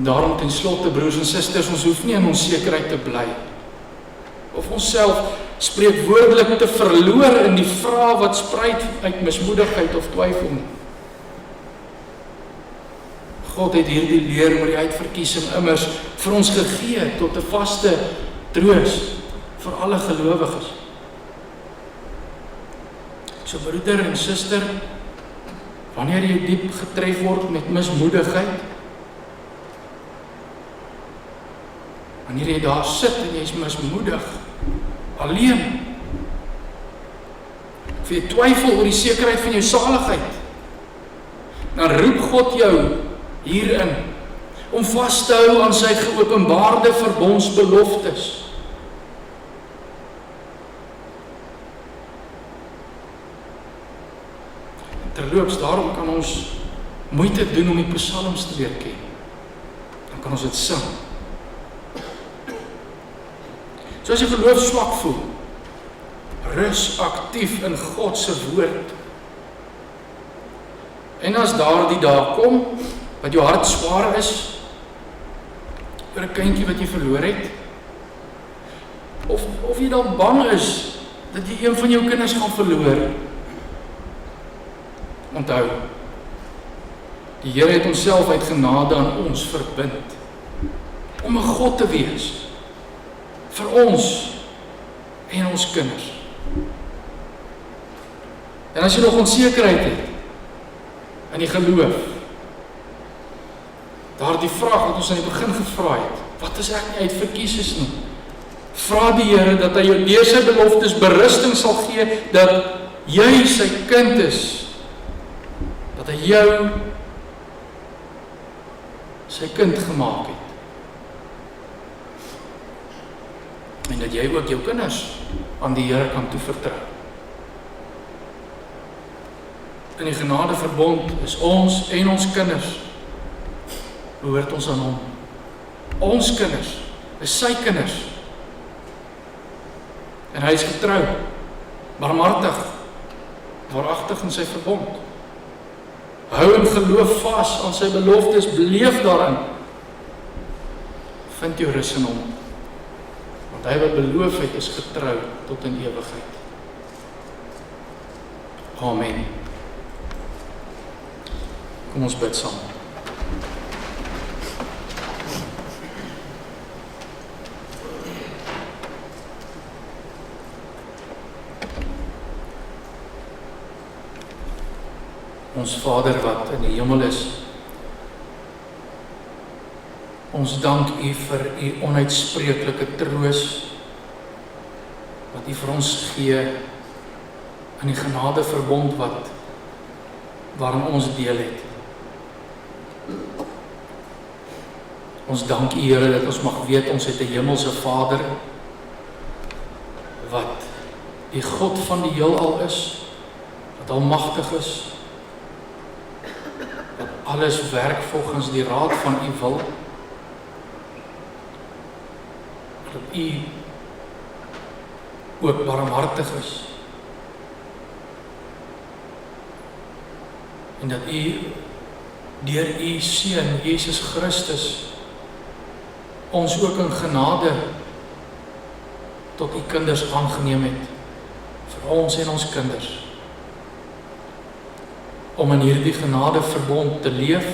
Daarom ten slotte, broers en susters, ons hoef nie in onsekerheid te bly of onsself spreekwoordelik te verloor in die vrae wat spruit uit mismoedigheid of twyfel nie. God het hierdie leer oor die uitverkiesing immers vir ons gegee tot 'n vaste troos vir alle gelowiges. So broeder en suster, wanneer jy diep getref word met mismoedigheid, wanneer jy daar sit en jy is mismoedig, alleen, of jy twyfel oor die sekerheid van jou saligheid, dan roep God jou hierin om vas te hou aan sy geopenbaarde verbondsbeloftes. Terloops, daarom kan ons moeite doen om die psalms te leer ken. Dan kan ons dit sing. So as jy geloof swak voel, rus aktief in God se woord. En as daar die dag kom, wat jou hart swaar is, oor 'n kindjie wat jy verloor het, of jy dalk bang is dat jy een van jou kinders gaan verloor. Onthou, die Here het homself uit genade aan ons verbind, om 'n God te wees, vir ons en ons kinders. En as jy nog onsekerheid het, in die geloof, daardie vraag wat ons aan die begin gevra het, wat as ek nie uitverkies is nie? Vra die Here dat hy jou deur sy beloftes berusting sal gee, dat jy sy kind is, dat hy jou sy kind gemaak het. En dat jy ook jou kinders aan die Here kan toevertrou. In die genadeverbond is ons en ons kinders, behoort ons aan hom. Ons kinders is sy kinders. En hy is getrou, barmhartig, waaragtig in sy verbond. Hou in geloof vas aan sy beloftes, beleef daarin. Vind jou rus in hom. Want hy wat beloof het, is getrou tot in ewigheid. Amen. Kom ons bid saam. Ons Vader wat in die hemel is, ons dank U vir U onuitspreeklike troos, wat U vir ons gee in die genadeverbond waarin ons deel het. Ons dank U, Here, dat ons mag weet, ons het 'n hemelse Vader, wat die God van die heelal is, wat almagtig is, dat alles werk volgens die raad van U wil, dat U ook barmhartig is, en dat U deur U Seun Jesus Christus ons ook in genade tot U kinders aangeneem het, vir ons en ons kinders, om in hierdie genadeverbond te leef.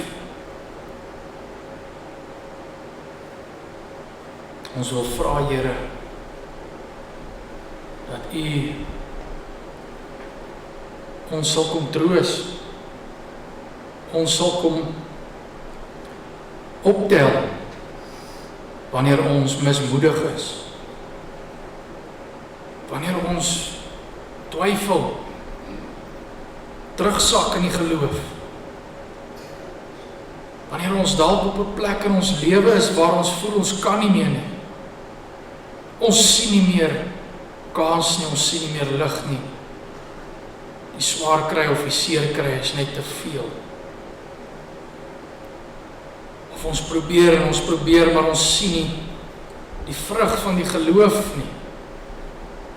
Ons wil vra, Here, dat U ons sal kom troos, ons sal kom optel, wanneer ons mismoedig is, wanneer ons twyfel, terugsak in die geloof, wanneer ons dalk op 'n plek in ons lewe is waar ons voel ons kan nie meer nie, ons sien nie meer kans nie, ons sien nie meer lig nie, die swaar kry of die seer kry is net te veel. Of ons probeer, maar ons sien nie die vrug van die geloof nie.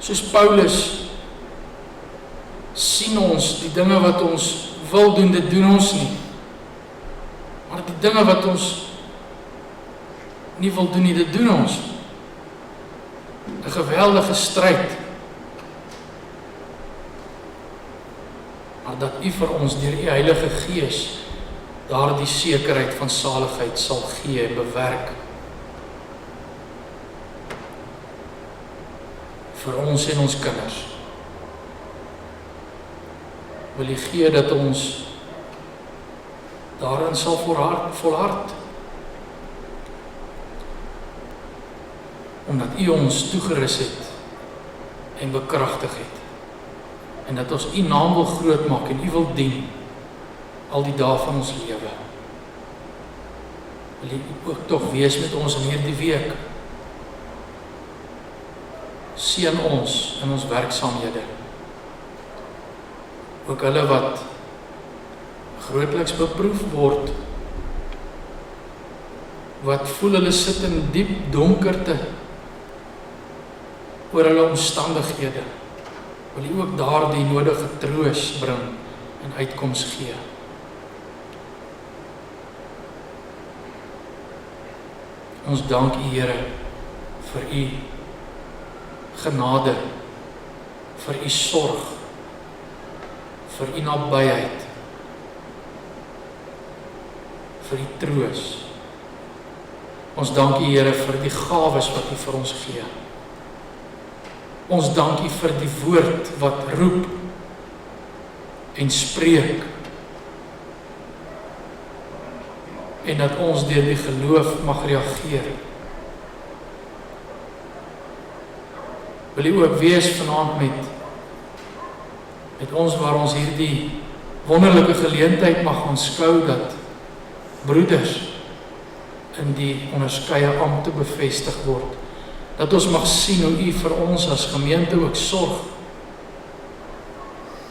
Soos Paulus sien ons die dinge wat ons wil doen, dit doen ons nie. Maar die dinge wat ons nie wil doen nie, dit doen ons. 'n geweldige stryd. Maar dat U vir ons deur U Heilige Gees daardie sekerheid van saligheid sal gee en bewerk. Vir ons en ons kinders. Wil U gee dat ons daarin sal volhard. Omdat U ons toegerus het en bekragtig het. En dat ons U naam wil groot maak en U wil dien al die dae van ons lewe. Wil U ook tog wees met ons in hierdie week. Seën ons in ons werksaamhede. Ook hulle wat grootliks beproef word, wat voel hulle sit in diep donkerte oor hulle omstandighede, wil U ook daardie nodige troos bring en uitkoms gee. Ons dank U, Here, vir U genade, vir u sorg, vir u nabyheid, vir die troos. Ons dank u, Here, vir die gawes wat u vir ons gee. Ons dank u vir die woord wat roep en spreek, en dat ons deur die geloof mag reageer. Wil u ook wees vanaand met ons, waar ons hierdie wonderlike geleentheid mag aanskou, dat broeders in die onderskeie ampte bevestig word, dat ons mag sien hoe u vir ons as gemeente ook sorg,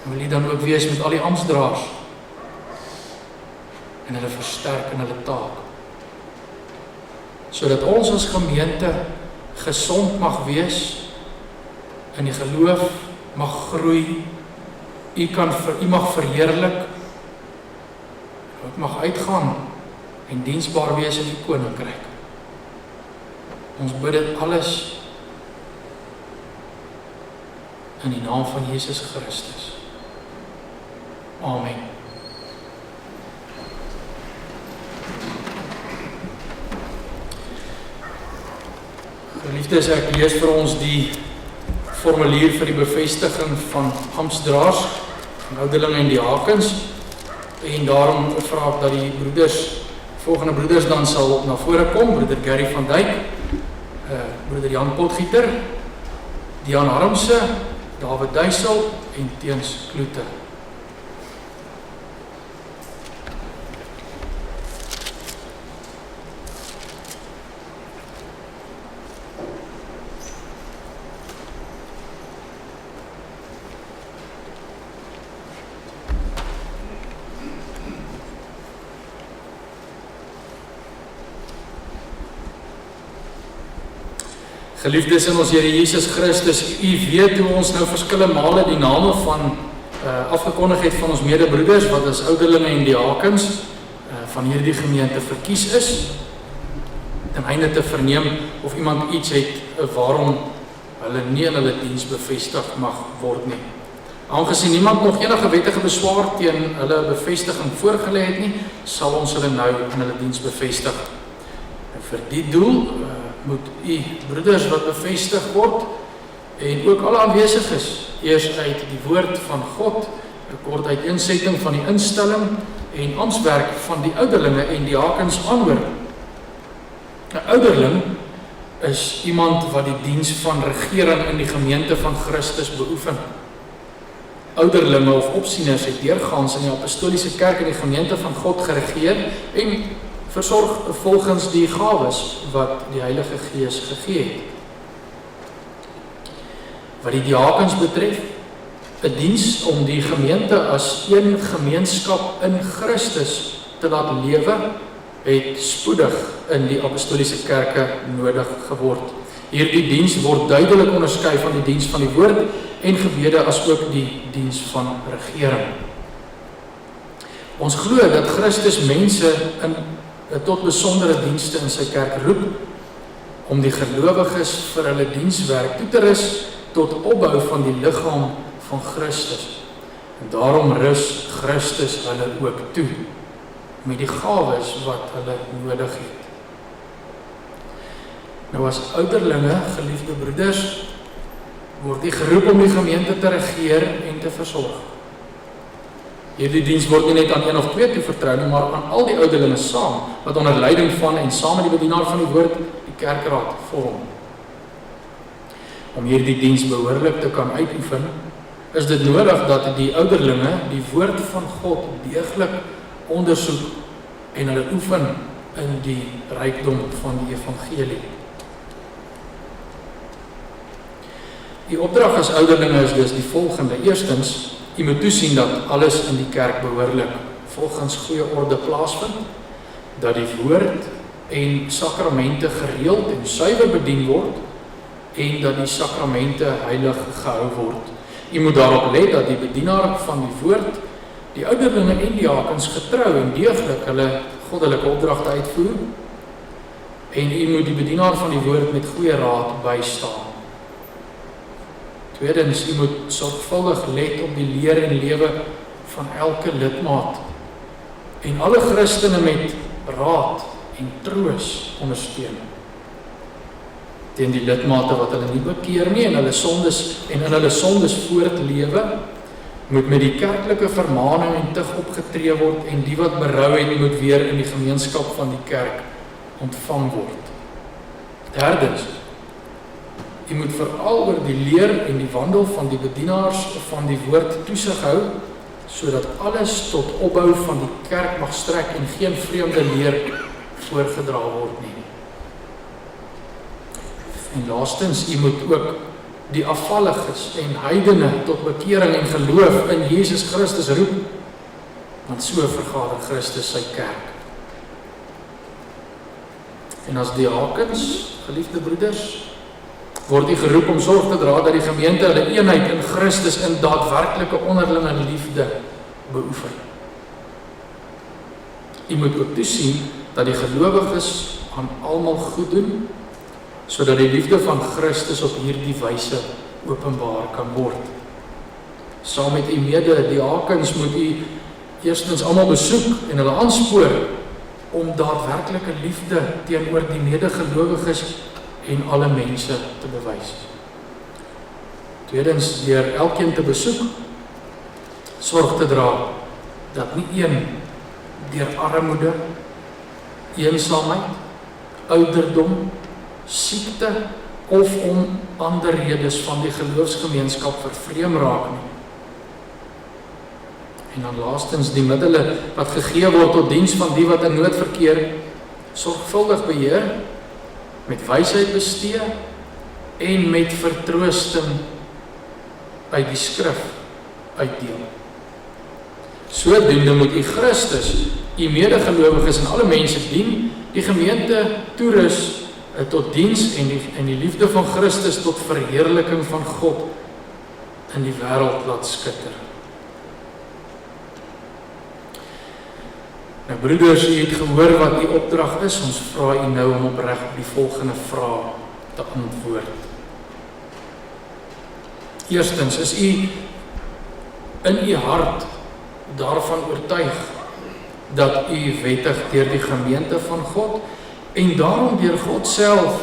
en wil u dan ook wees met al die amptdraers, en hulle versterk in hulle taak, sodat ons as gemeente gesond mag wees, in die geloof mag groei, u mag verheerlik, en ook mag uitgaan, en diensbaar wees in die koninkryk. Ons bid dit alles in die naam van Jesus Christus. Amen. Geliefdes, ek lees vir ons die formulier vir die bevestiging van amptdraers, van ouderlinge en diakens, en daarom vra ek dat die volgende broeders dan sal na vore kom, broeder Gary van Dijk, broeder Jan Potgieter, Dian Harmse, David Duisel en Teens Kloete. Geliefdes in ons Here Jesus Christus, u weet hoe ons nou verskillende male die name van afgekondig het van ons medebroeders, wat as ouderlinge en diakens van hierdie gemeente verkies is, ten einde te verneem of iemand iets het waarom hulle nie in hulle diens bevestig mag word nie. Aangesien niemand nog enige wettige beswaar teen hulle bevestiging voorgelê het nie, sal ons hulle nou in hulle diens bevestig. En vir die doel moet u broeders wat bevestig word, en ook alle aanweziges, eers uit die woord van God, 'n kort uiteensetting van die instelling en amptswerk van die ouderlinge en diakens aanhoor. 'n Ouderling is iemand wat die diens van regering in die gemeente van Christus beoefen. Ouderlinge of opsieners het deurgaans in die apostoliese kerk in die gemeente van God geregeer en versorg volgens die gawes wat die Heilige Gees gegee het. Wat die diakens betref, 'n diens om die gemeente as een gemeenskap in Christus te laat lewe, het spoedig in die apostoliese kerke nodig geword. Hierdie diens word duidelik onderskei van die diens van die woord en gebede as ook die diens van regering. Ons glo dat Christus mense tot besondere dienste in sy kerk roep, om die gelowiges vir hulle dienswerk toe te rus tot opbou van die liggaam van Christus. En daarom rus Christus hulle ook toe, met die gawes wat hulle nodig het. Nou as ouderlinge, geliefde broeders, word u geroep om die gemeente te regeer en te versorg. Hierdie diens word nie net aan een of twee toevertrou nie, maar aan al die ouderlinge saam, wat onder leiding van en saam met die bedienaar van die woord die kerkraad vorm. Om hierdie diens behoorlik te kan uitoefen, is dit nodig dat die ouderlinge die woord van God deeglik ondersoek en hulle oefen in die rykdom van die evangelie. Die opdrag as ouderlinge is dus die volgende. Eerstens, u moet toesien dat alles in die kerk behoorlik volgens goeie orde plaasvind, dat die woord en sakramente gereeld en suiwer bedien word, en dat die sakramente heilig gehou word. U moet daarop let dat die bedienaar van die woord, die ouderlinge en diakens getrou en deeglik hulle goddelike opdragte uitvoer, en u moet die bedienaar van die woord met goeie raad bystaan. Tweedens, u moet sorgvuldig let op die leer en lewe van elke lidmaat en alle Christene met raad en troos ondersteun. Teen die lidmate wat hulle nie bekeer nie en in hulle sondes voortlewe, moet met die kerklike vermaning en tug opgetree word en die wat berou het moet weer in die gemeenskap van die kerk ontvang word. Derdens, u moet veral oor die leer en die wandel van die bedienaars van die woord toesig hou, sodat alles tot opbou van die kerk mag strek en geen vreemde leer voorgedra word nie. En laastens, u moet ook die afvalliges en heidene tot bekering en geloof in Jesus Christus roep, want so vergader Christus sy kerk. En as diakens, geliefde broeders, word u geroep om sorg te dra dat die gemeente hulle eenheid in Christus in daadwerklike onderlinge liefde beoefen. U moet ook toesien dat die gelowiges aan almal goed doen, sodat die liefde van Christus op hierdie wyse openbaar kan word. Saam met u mede-diakens moet u eerstens almal besoek en hulle aanspoor om daadwerklike liefde teenoor die medegelowiges en alle mense te bewys. Tweedens, deur elkeen te besoek, sorg te dra dat nie een deur armoede, eensaamheid, ouderdom, siekte of om ander redes van die geloofsgemeenskap vervreem raak nie. En dan laastens die middele wat gegee word tot diens van die wat in nood verkeer, sorgvuldig beheer, met wysheid bestee en met vertroosting uit die skrif uitdeel. Sodoende moet u Christus, u medegelowiges en alle mense dien, die gemeente toerus tot diens en die liefde van Christus tot verheerliking van God in die wêreld laat skitter. Nou broeders, u het gehoor wat die opdrag is, ons vra u nou om opreg op die volgende vraag te antwoord. Eerstens, is u in u hart daarvan oortuig dat u wettig deur die gemeente van God en daarom deur God self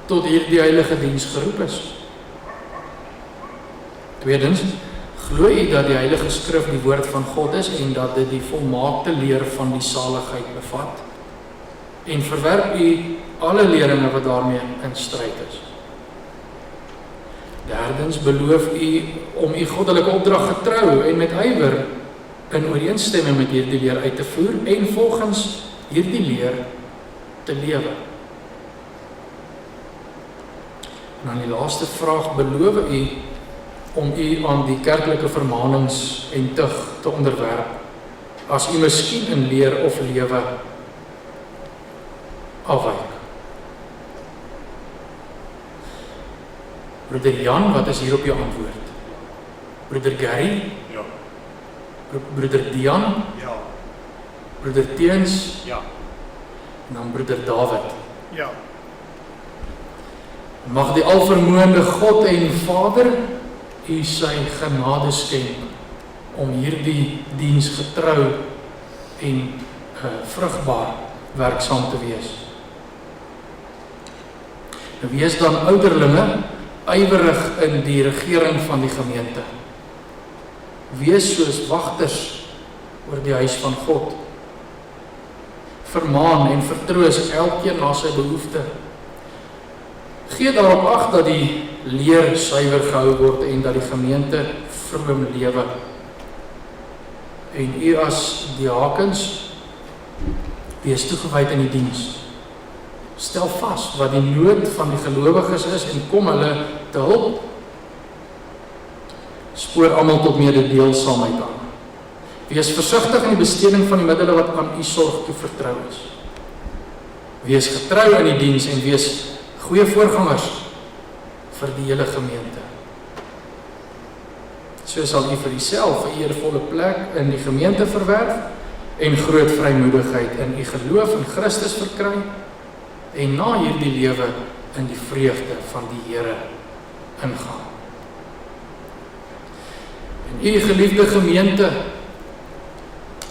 tot hierdie heilige diens geroep is? Tweedens, glo u dat die Heilige Skrif die woord van God is en dat dit die volmaakte leer van die saligheid bevat? En verwerp u alle leringe wat daarmee in stryd is? Derdens, beloof u om u goddelike opdrag getrou en met ywer in ooreenstemming met hierdie leer uit te voer en volgens hierdie leer te lewe? En dan die laaste vraag, beloof u om u aan die kerklike vermanings en tug te onderwerp as u miskien in leer of lewe afwyk? Broeder Jan, wat is hier op jou antwoord? Broeder Gary? Ja. Broeder Dian? Ja. Broeder Teens? Ja. En dan broeder David. Ja. Mag die alvermoënde God en Vader u sy genade skenk om hierdie diens getrou en vrugbaar werksaam te wees. Nou wees dan ouderlinge ywerig in die regering van die gemeente. Wees soos wagters oor die huis van God. Vermaan en vertroos elkeen na sy behoefte. Gee daarop ag dat die leer suiwer gehou word en dat die gemeente vroom lewe. En u as diakens, wees toegewyd in die diens. Stel vas wat die nood van die gelowiges is en kom hulle te hulp. Spoor almal tot mededeelsaamheid aan. Wees versigtig in die besteding van die middele wat aan u sorg toevertrou is. Wees getrou in die diens en wees goeie voorgangers vir die hele gemeente. So sal u vir uself 'n eervolle plek in die gemeente verwerf en groot vrymoedigheid in u geloof in Christus verkry en na hierdie lewe in die vreugde van die Here ingaan. En u geliefde gemeente,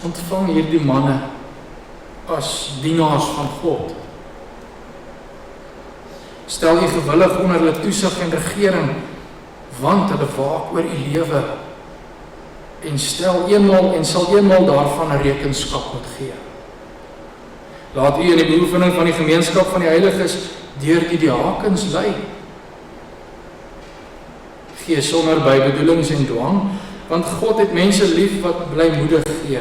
ontvang hierdie manne as dienaars van God. Stel u gewillig onder hulle toesig en regering, want hulle waak oor u lewe en sal eenmaal daarvan 'n rekenskap moet gee. Laat u in die beoefening van die gemeenskap van die heiliges deur die diakens lei. Gee sonder bybedoelings en dwang, want God het mense lief wat blymoedig gee.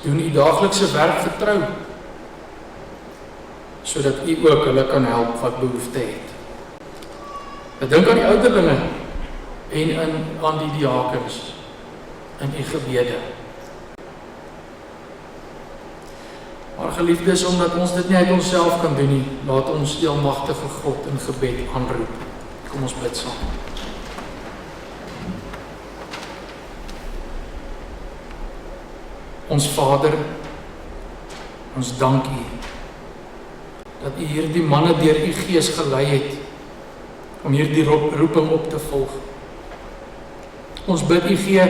Doen u daaglikse werk getrou, sodat u ook hulle kan help wat behoefte het. Ek dink aan die ouderlinge en aan die diakens in u gebede. Maar geliefdes, omdat ons dit nie uit onsself kan doen nie, laat ons die almagtige God in gebed aanroep. Kom ons bid saam. Ons Vader, ons dank u dat u hierdie manne deur u Gees gelei het om hierdie roeping op te volg. Ons bid u gee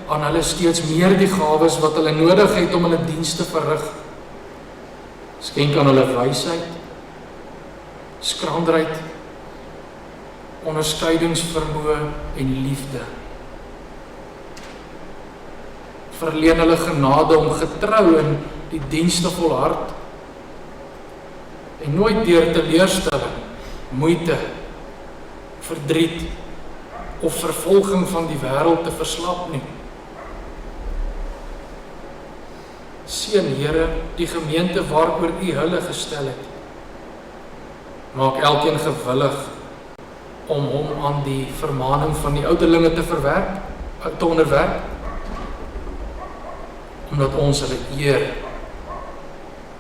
aan hulle steeds meer die gawes wat hulle nodig het om hulle diens te verrig. Skenk aan hulle wysheid, skranderheid, onderskeidingsvermoë en liefde. Verleen hulle genade om getrou in die diens te volhard en nooit deur teleurstelling, moeite, verdriet of vervolging van die wêreld te verslap nie. Seën Here die gemeente waaroor u hulle gestel het. Maak elkeen gewillig om hom aan die vermaning van die ouderlinge te onderwerp, omdat ons hulle eer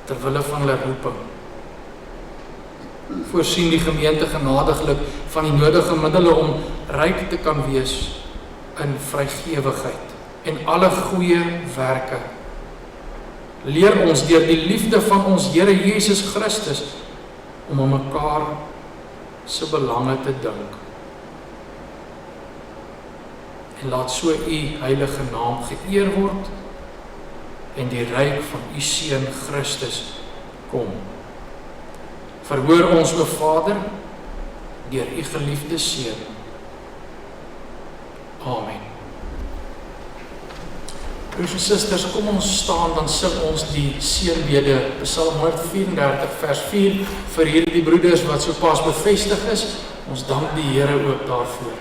ter wille van hulle roeping. Voorsien die gemeente genadiglik van die nodige middele om ryk te kan wees in vrygewigheid en alle goeie werke. Leer ons deur die liefde van ons Here Jesus Christus om aan mekaar se belange te dink. En laat so u heilige naam geëer word en die ryk van u Seun Christus kom. Verhoor ons, o Vader, deur u geliefde Seun. Amen. Broers en susters, kom ons staan, dan sing ons die seënbede, Psalm 134 vers 4, vir hierdie broeders wat so pas bevestig is. Ons dank die Here ook daarvoor.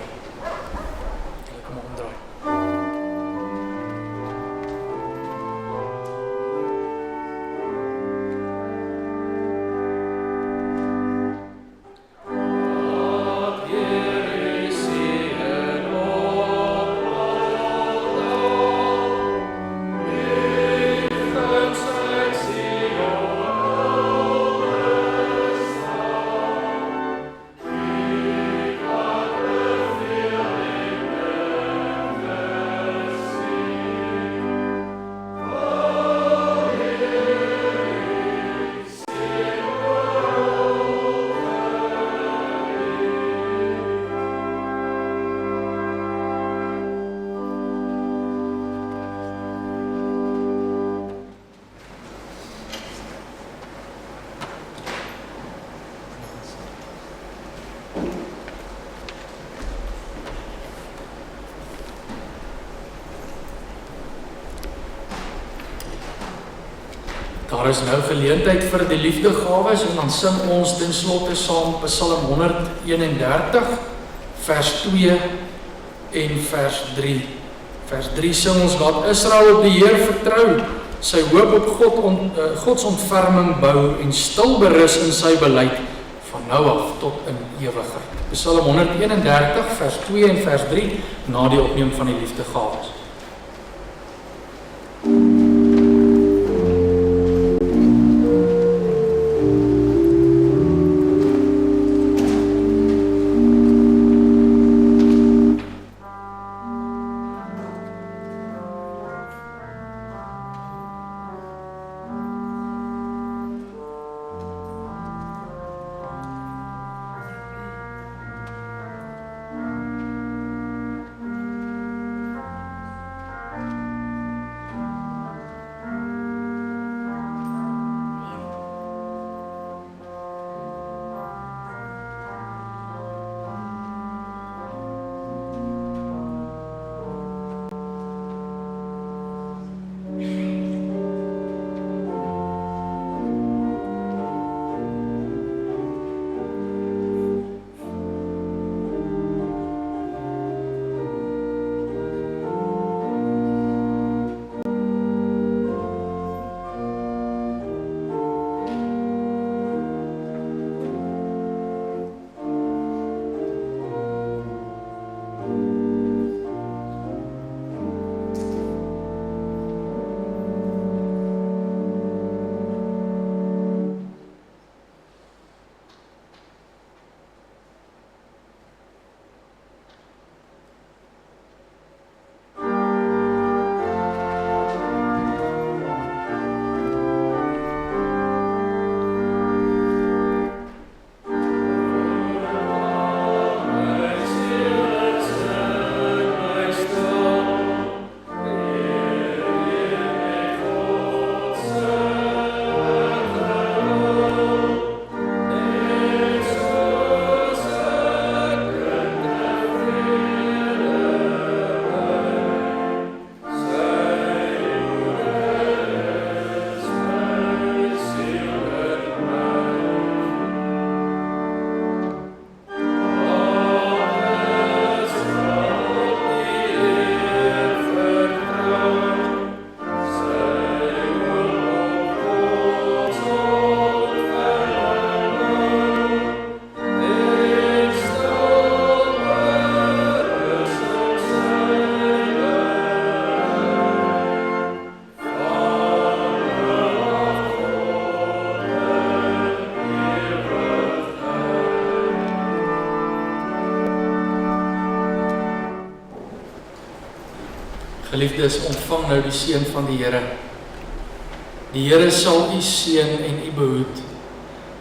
Kom omdraai. Daar is nou geleentheid vir die liefdegawes en dan sing ons ten slotte saam Psalm 131 vers 2 en vers 3. Vers 3 sing ons: laat Israel op die Heer vertrou, sy hoop op Gods ontferming bou en stil berus in sy beleid van nou af tot in ewigheid. Psalm 131 vers 2 en vers 3 na die opneem van die liefdegawes. Geliefdes, ontvang nou die seën van die Here. Die Here sal u seën en u behoed.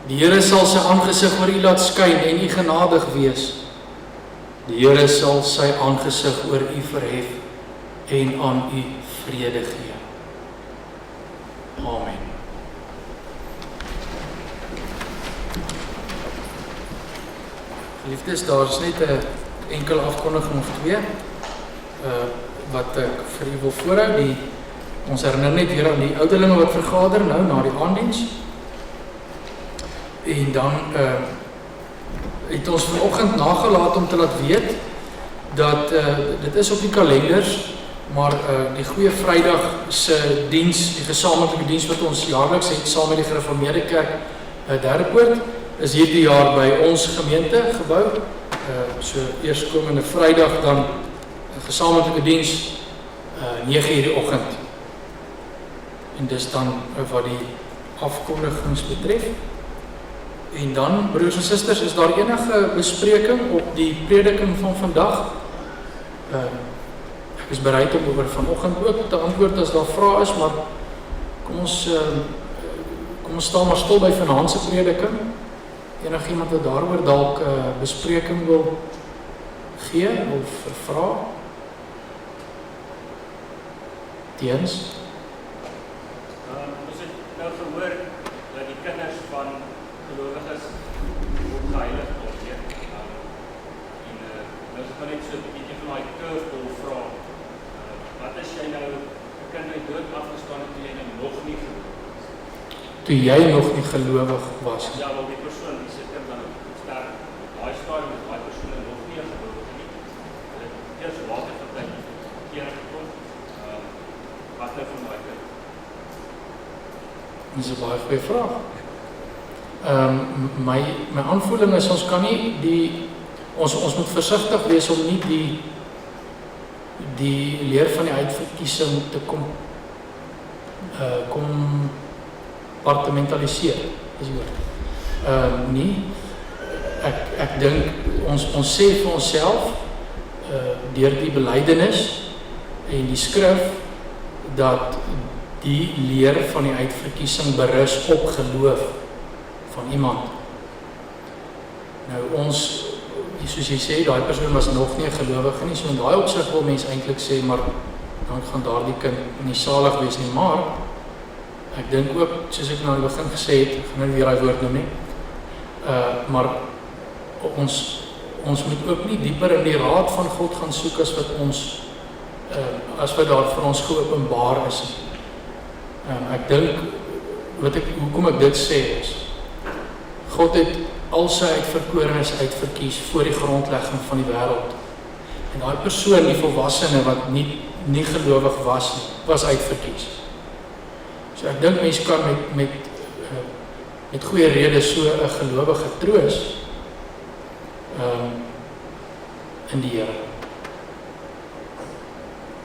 Die Here sal sy aangesig oor u laat skyn en u genadig wees. Die Here sal sy aangesig oor u verhef en aan u vrede gee. Amen. Geliefdes, daar is net 'n enkele afkondiging of twee wat ek vir u wil voorhou. Ons herinner net weer aan die ouderlinge wat vergader nou na die aanddiens. En dan het ons vanoggend nagelaat om te laat weet dat dit is op die kalenders, maar die Goeie Vrydag se diens, die gesamentlike diens wat ons jaarliks het saam met die Gereformeerde Kerk Derdepoort, is hierdie jaar by ons gemeente gebou. So eerskomende Vrydag dan 'n gesamentlike diens 9:00 die oggend. En dis dan wat die afkondigings betref. En dan, broers en susters, is daar enige bespreking op die prediking van vandag? Ek is bereid om oor vanoggend ook te antwoord as daar vrae is, maar kom ons staan maar stil by vanaand se prediking. Enigiemand wat daaroor dalk bespreking wil gee of vra? Teens? Ons het nou gehoor dat die kinders van gelowiges ook geheilig word. En nou is het net so 'n bietjie van daai curveball vraag. Wat as jy nou 'n kind uit dood afgestaan het toe jy nog nie gelowig was? Toe jy nog nie gelowig was. Ja, wel die persoon die se kind dan sterf. Daai stadium is daai persoon nog nie gelowig nie. Hulle het eers later vertyd keer gekom. Wat nou van daai kind? Dis 'n baie goeie vraag. My aanvoeling is ons kan nie ons moet versigtig wees om nie die leer van die uitverkiesing te compartimentaliseer, is die woord. Nie. Ek dink ons sê vir onsself deur die belydenis en die skrif dat die leer van die uitverkiesing berus op geloof van iemand. Nou ons, soos jy sê, daai persoon was nog nie 'n gelowige nie, so in daai opsig wil mens eintlik sê, maar dan gaan daardie kind nie salig wees nie, maar ek dink ook, soos ek nou aan die begin gesê het, ek gaan nou weer daai woord noem nie, maar ons moet ook nie dieper in die raad van God gaan soek as wat daar vir ons geopenbaar is. Ek dink, hoekom ek dit sê is, God het al sy uitverkorenes uitverkies voor die grondlegging van die wêreld. En daai persoon, die volwassene wat nie gelowig was nie, was uitverkies. So ek dink mense kan met goeie rede so 'n gelowige troos in die Here.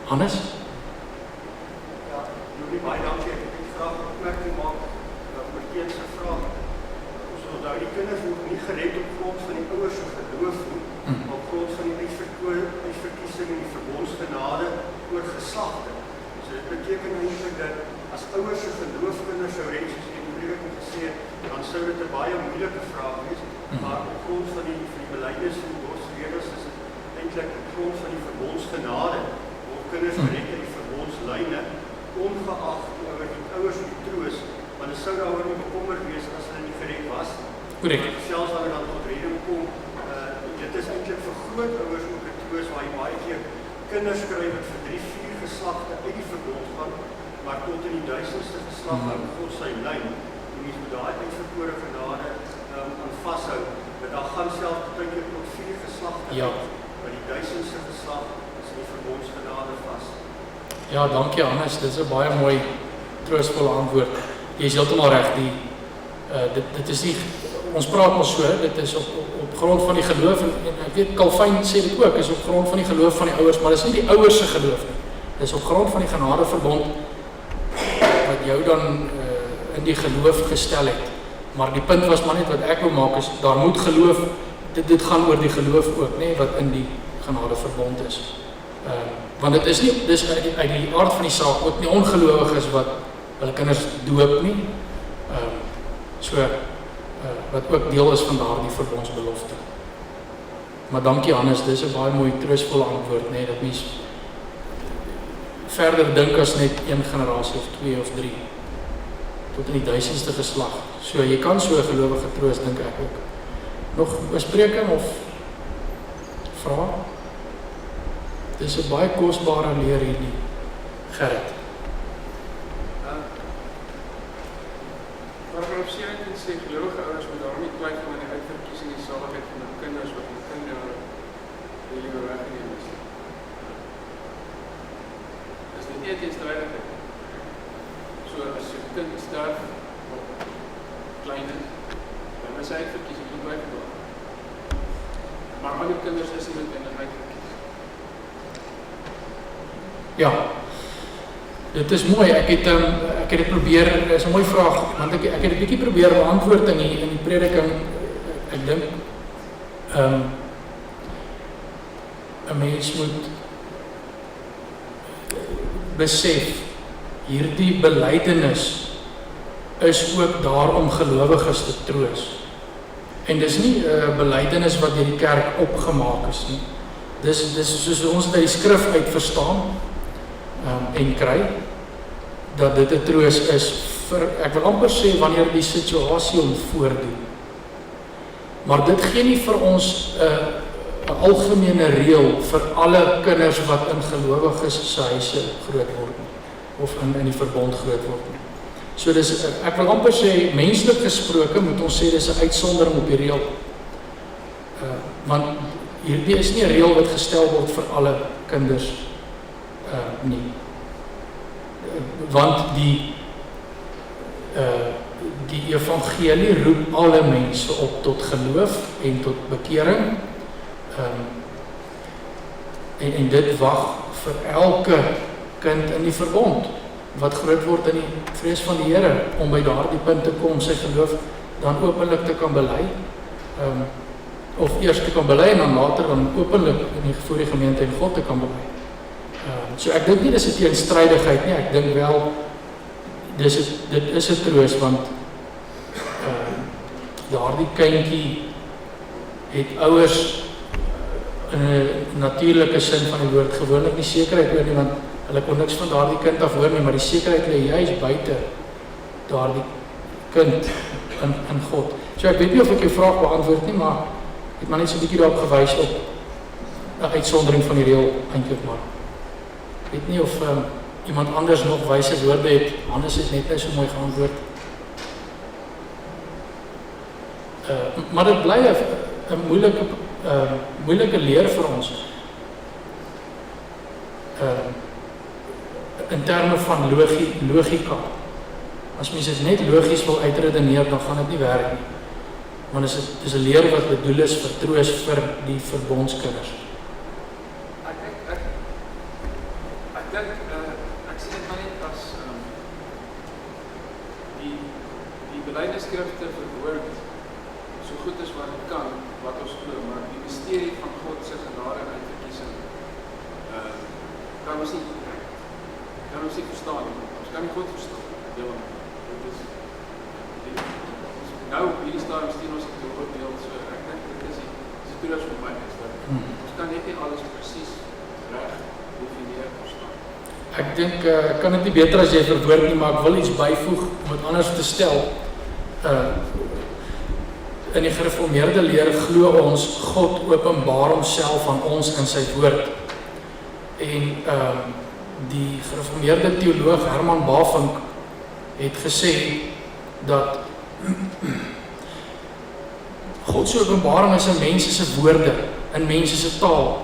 Hannes? Ja, Julie, baie dankie. Ek het die vraag opmerking maak oor Kees se vraag. Ons onthou die kinders word nie gered op grond van die ouers se geloof nie, maar op grond van die uitverkiesing en die verbondsgenade oor geslagte. So dit beteken eintlik dat as ouers se geloof kinders sou red, soos die prediking gesê het, dan sou dit 'n baie moeilike vraag wees, maar op grond van die belydenis van die borsredes is dit eintlik op grond van die verbondsgenade word kinders gered in die verbondslyne, ongeag oor die ouers die troos, want hulle sou daaroor nie bekommerd wees as hulle nie gered was. Korrek. Selfs wanneer dan tot redding kom, dit is eintlik vir grootouers ook 'n troos waar jy baie keer kinders kry wat vir 3-4 geslagte uit die verbond gaan, maar tot in die 1000ste geslag hou God sy lyn. En mens moet daai uitverkore genade aan vashou. Dat daar gaan self tot 4 geslagte uit, maar die 1000ste geslag is in die verbondsgenade vas. Ja, dankie Hannes, dit is 'n baie mooi troostvolle antwoord. Jy is heeltemal reg, dit is nie, ons praat maar so, dit is op grond van die geloof, en ek weet Calvin sê dit ook, is op grond van die geloof van die ouers, maar dit is nie die ouers se geloof nie, dit is op grond van die genadeverbond wat jou dan in die geloof gestel het. Maar die punt was maar net wat ek wil maak is, daar moet geloof, dit gaan oor die geloof ook, nee, wat in die genadeverbond is. Want dit is nie, dis uit die aard van die saak ook nie ongelowiges wat hulle kinders doop nie. Wat ook deel is van daardie verbondsbelofte. Maar dankie Hannes, dis 'n baie mooi troostvolle antwoord, nee, dat mens verder dink as net een generasie of 2 of 3 tot in die 1000ste geslag. So jy kan so 'n gelowige troos, dink ek ook. Nog bespreking of vrae? Dis 'n baie kosbare leer hierdie, Gerrit. Paragraaf 17 sê gelowige ouers moet daarom nie twyfel aan die uitverkiesing en die saligheid van hul kinders wat in kinderjare die lewe weggeneem is. Dis nie 'n teenstrydigheid. So as jou kind sterf op klein is, dan is hy uitverkies, nie twyfel daar. Maar ander kinders is nie noodwendig uitverkies. Ja. Dit is mooi, ek het dit probeer, dit is 'n mooi vraag, want ek het dit bietjie probeer beantwoord in die prediking. Ek dink 'n mens moet besef, hierdie belydenis is ook daar om gelowiges te troos. En dis nie 'n belydenis wat deur die kerk opgemaak is nie. Dis soos ons dit uit die skrif uit verstaan en kry, dat dit 'n troos is vir, ek wil amper sê, wanneer die situasie hom voordoen. Maar dit gee nie vir ons 'n algemene reël vir alle kinders wat in gelowiges se huise groot word nie, of in die verbond groot word nie. So dis, ek wil amper sê, menslik gesproke moet ons sê dis 'n uitsondering op die reël. Want hierdie is nie 'n reël wat gestel word vir alle kinders nie. Want die evangelie roep alle mense op tot geloof en tot bekering. En dit wag vir elke kind in die verbond wat groot word in die vrees van die Here, om by daardie punt te kom, sy geloof dan openlik te kan bely, of eers te kan bely en dan later dan openlik voor die gemeente en God te kan bely. So ek dink nie dis 'n teenstrydigheid nie, ek dink wel dit is 'n troos, want daardie kindjie het ouers in 'n natuurlike sin van die woord gewoonlik nie sekerheid oor nie, want hulle kon niks van daardie kind af hoor nie, maar die sekerheid lê juis buite daardie kind in God. So ek weet nie of ek jou vraag beantwoord nie, maar ek het maar net so 'n bietjie daarop gewys op 'n uitsondering van die reël eintlik maar. Ek weet nie of iemand anders nog wyse woorde het. Hannes het net so mooi geantwoord. Maar dit bly 'n moeilike leer vir ons. In terme van logika. As mens dit net logies wil uitredeneer, dan gaan dit nie werk nie. Want dit is 'n leer wat bedoel is vir troos vir die verbondskinders. Ek sien dit maar net as die belydenisskrifte verwoord so goed as wat dit kan, wat ons glo, maar die misterie van God se genade en uitverkiesing kan ons nie verstaan nie. Ons kan nie God verstaan. Nou op hierdie stadium stuur ons dit oordeel, so ek dink dit is die troos vir my is dat ons kan net nie alles presies reg definieer verstaan. Ek dink, ek kan dit nie beter as jy verwoord nie, maar ek wil iets byvoeg om dit anders te stel. In die gereformeerde leer glo ons God openbaar homself aan ons in sy woord. En die gereformeerde teoloog Herman Bavinck het gesê dat God se openbaring is in mense se woorde, in mense se taal.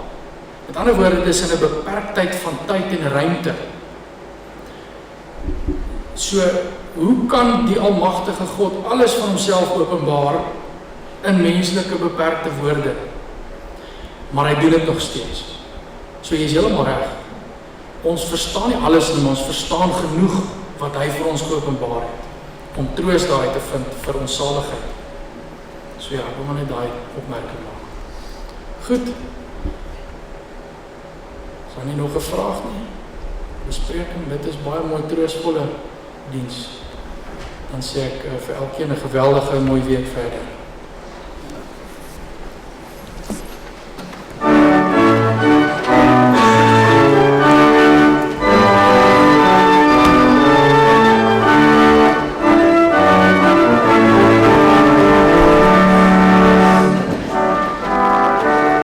Met ander woorde, dit is in 'n beperktheid van tyd en ruimte. So, hoe kan die almagtige God alles van homself openbaar in menslike beperkte woorde? Maar hy doen dit nog steeds. So jy is heeltemal reg. Ons verstaan nie alles nie, maar ons verstaan genoeg wat hy vir ons geopenbaar het, om troos daai te vind vir ons saligheid. So ja, ek wil maar net daai opmerking maak. Goed. Is daar nie nog 'n vraag nie? Bespreking, dit is baie mooi troostvolle diens. Dan sê ek vir elkeen 'n geweldige mooi week verder.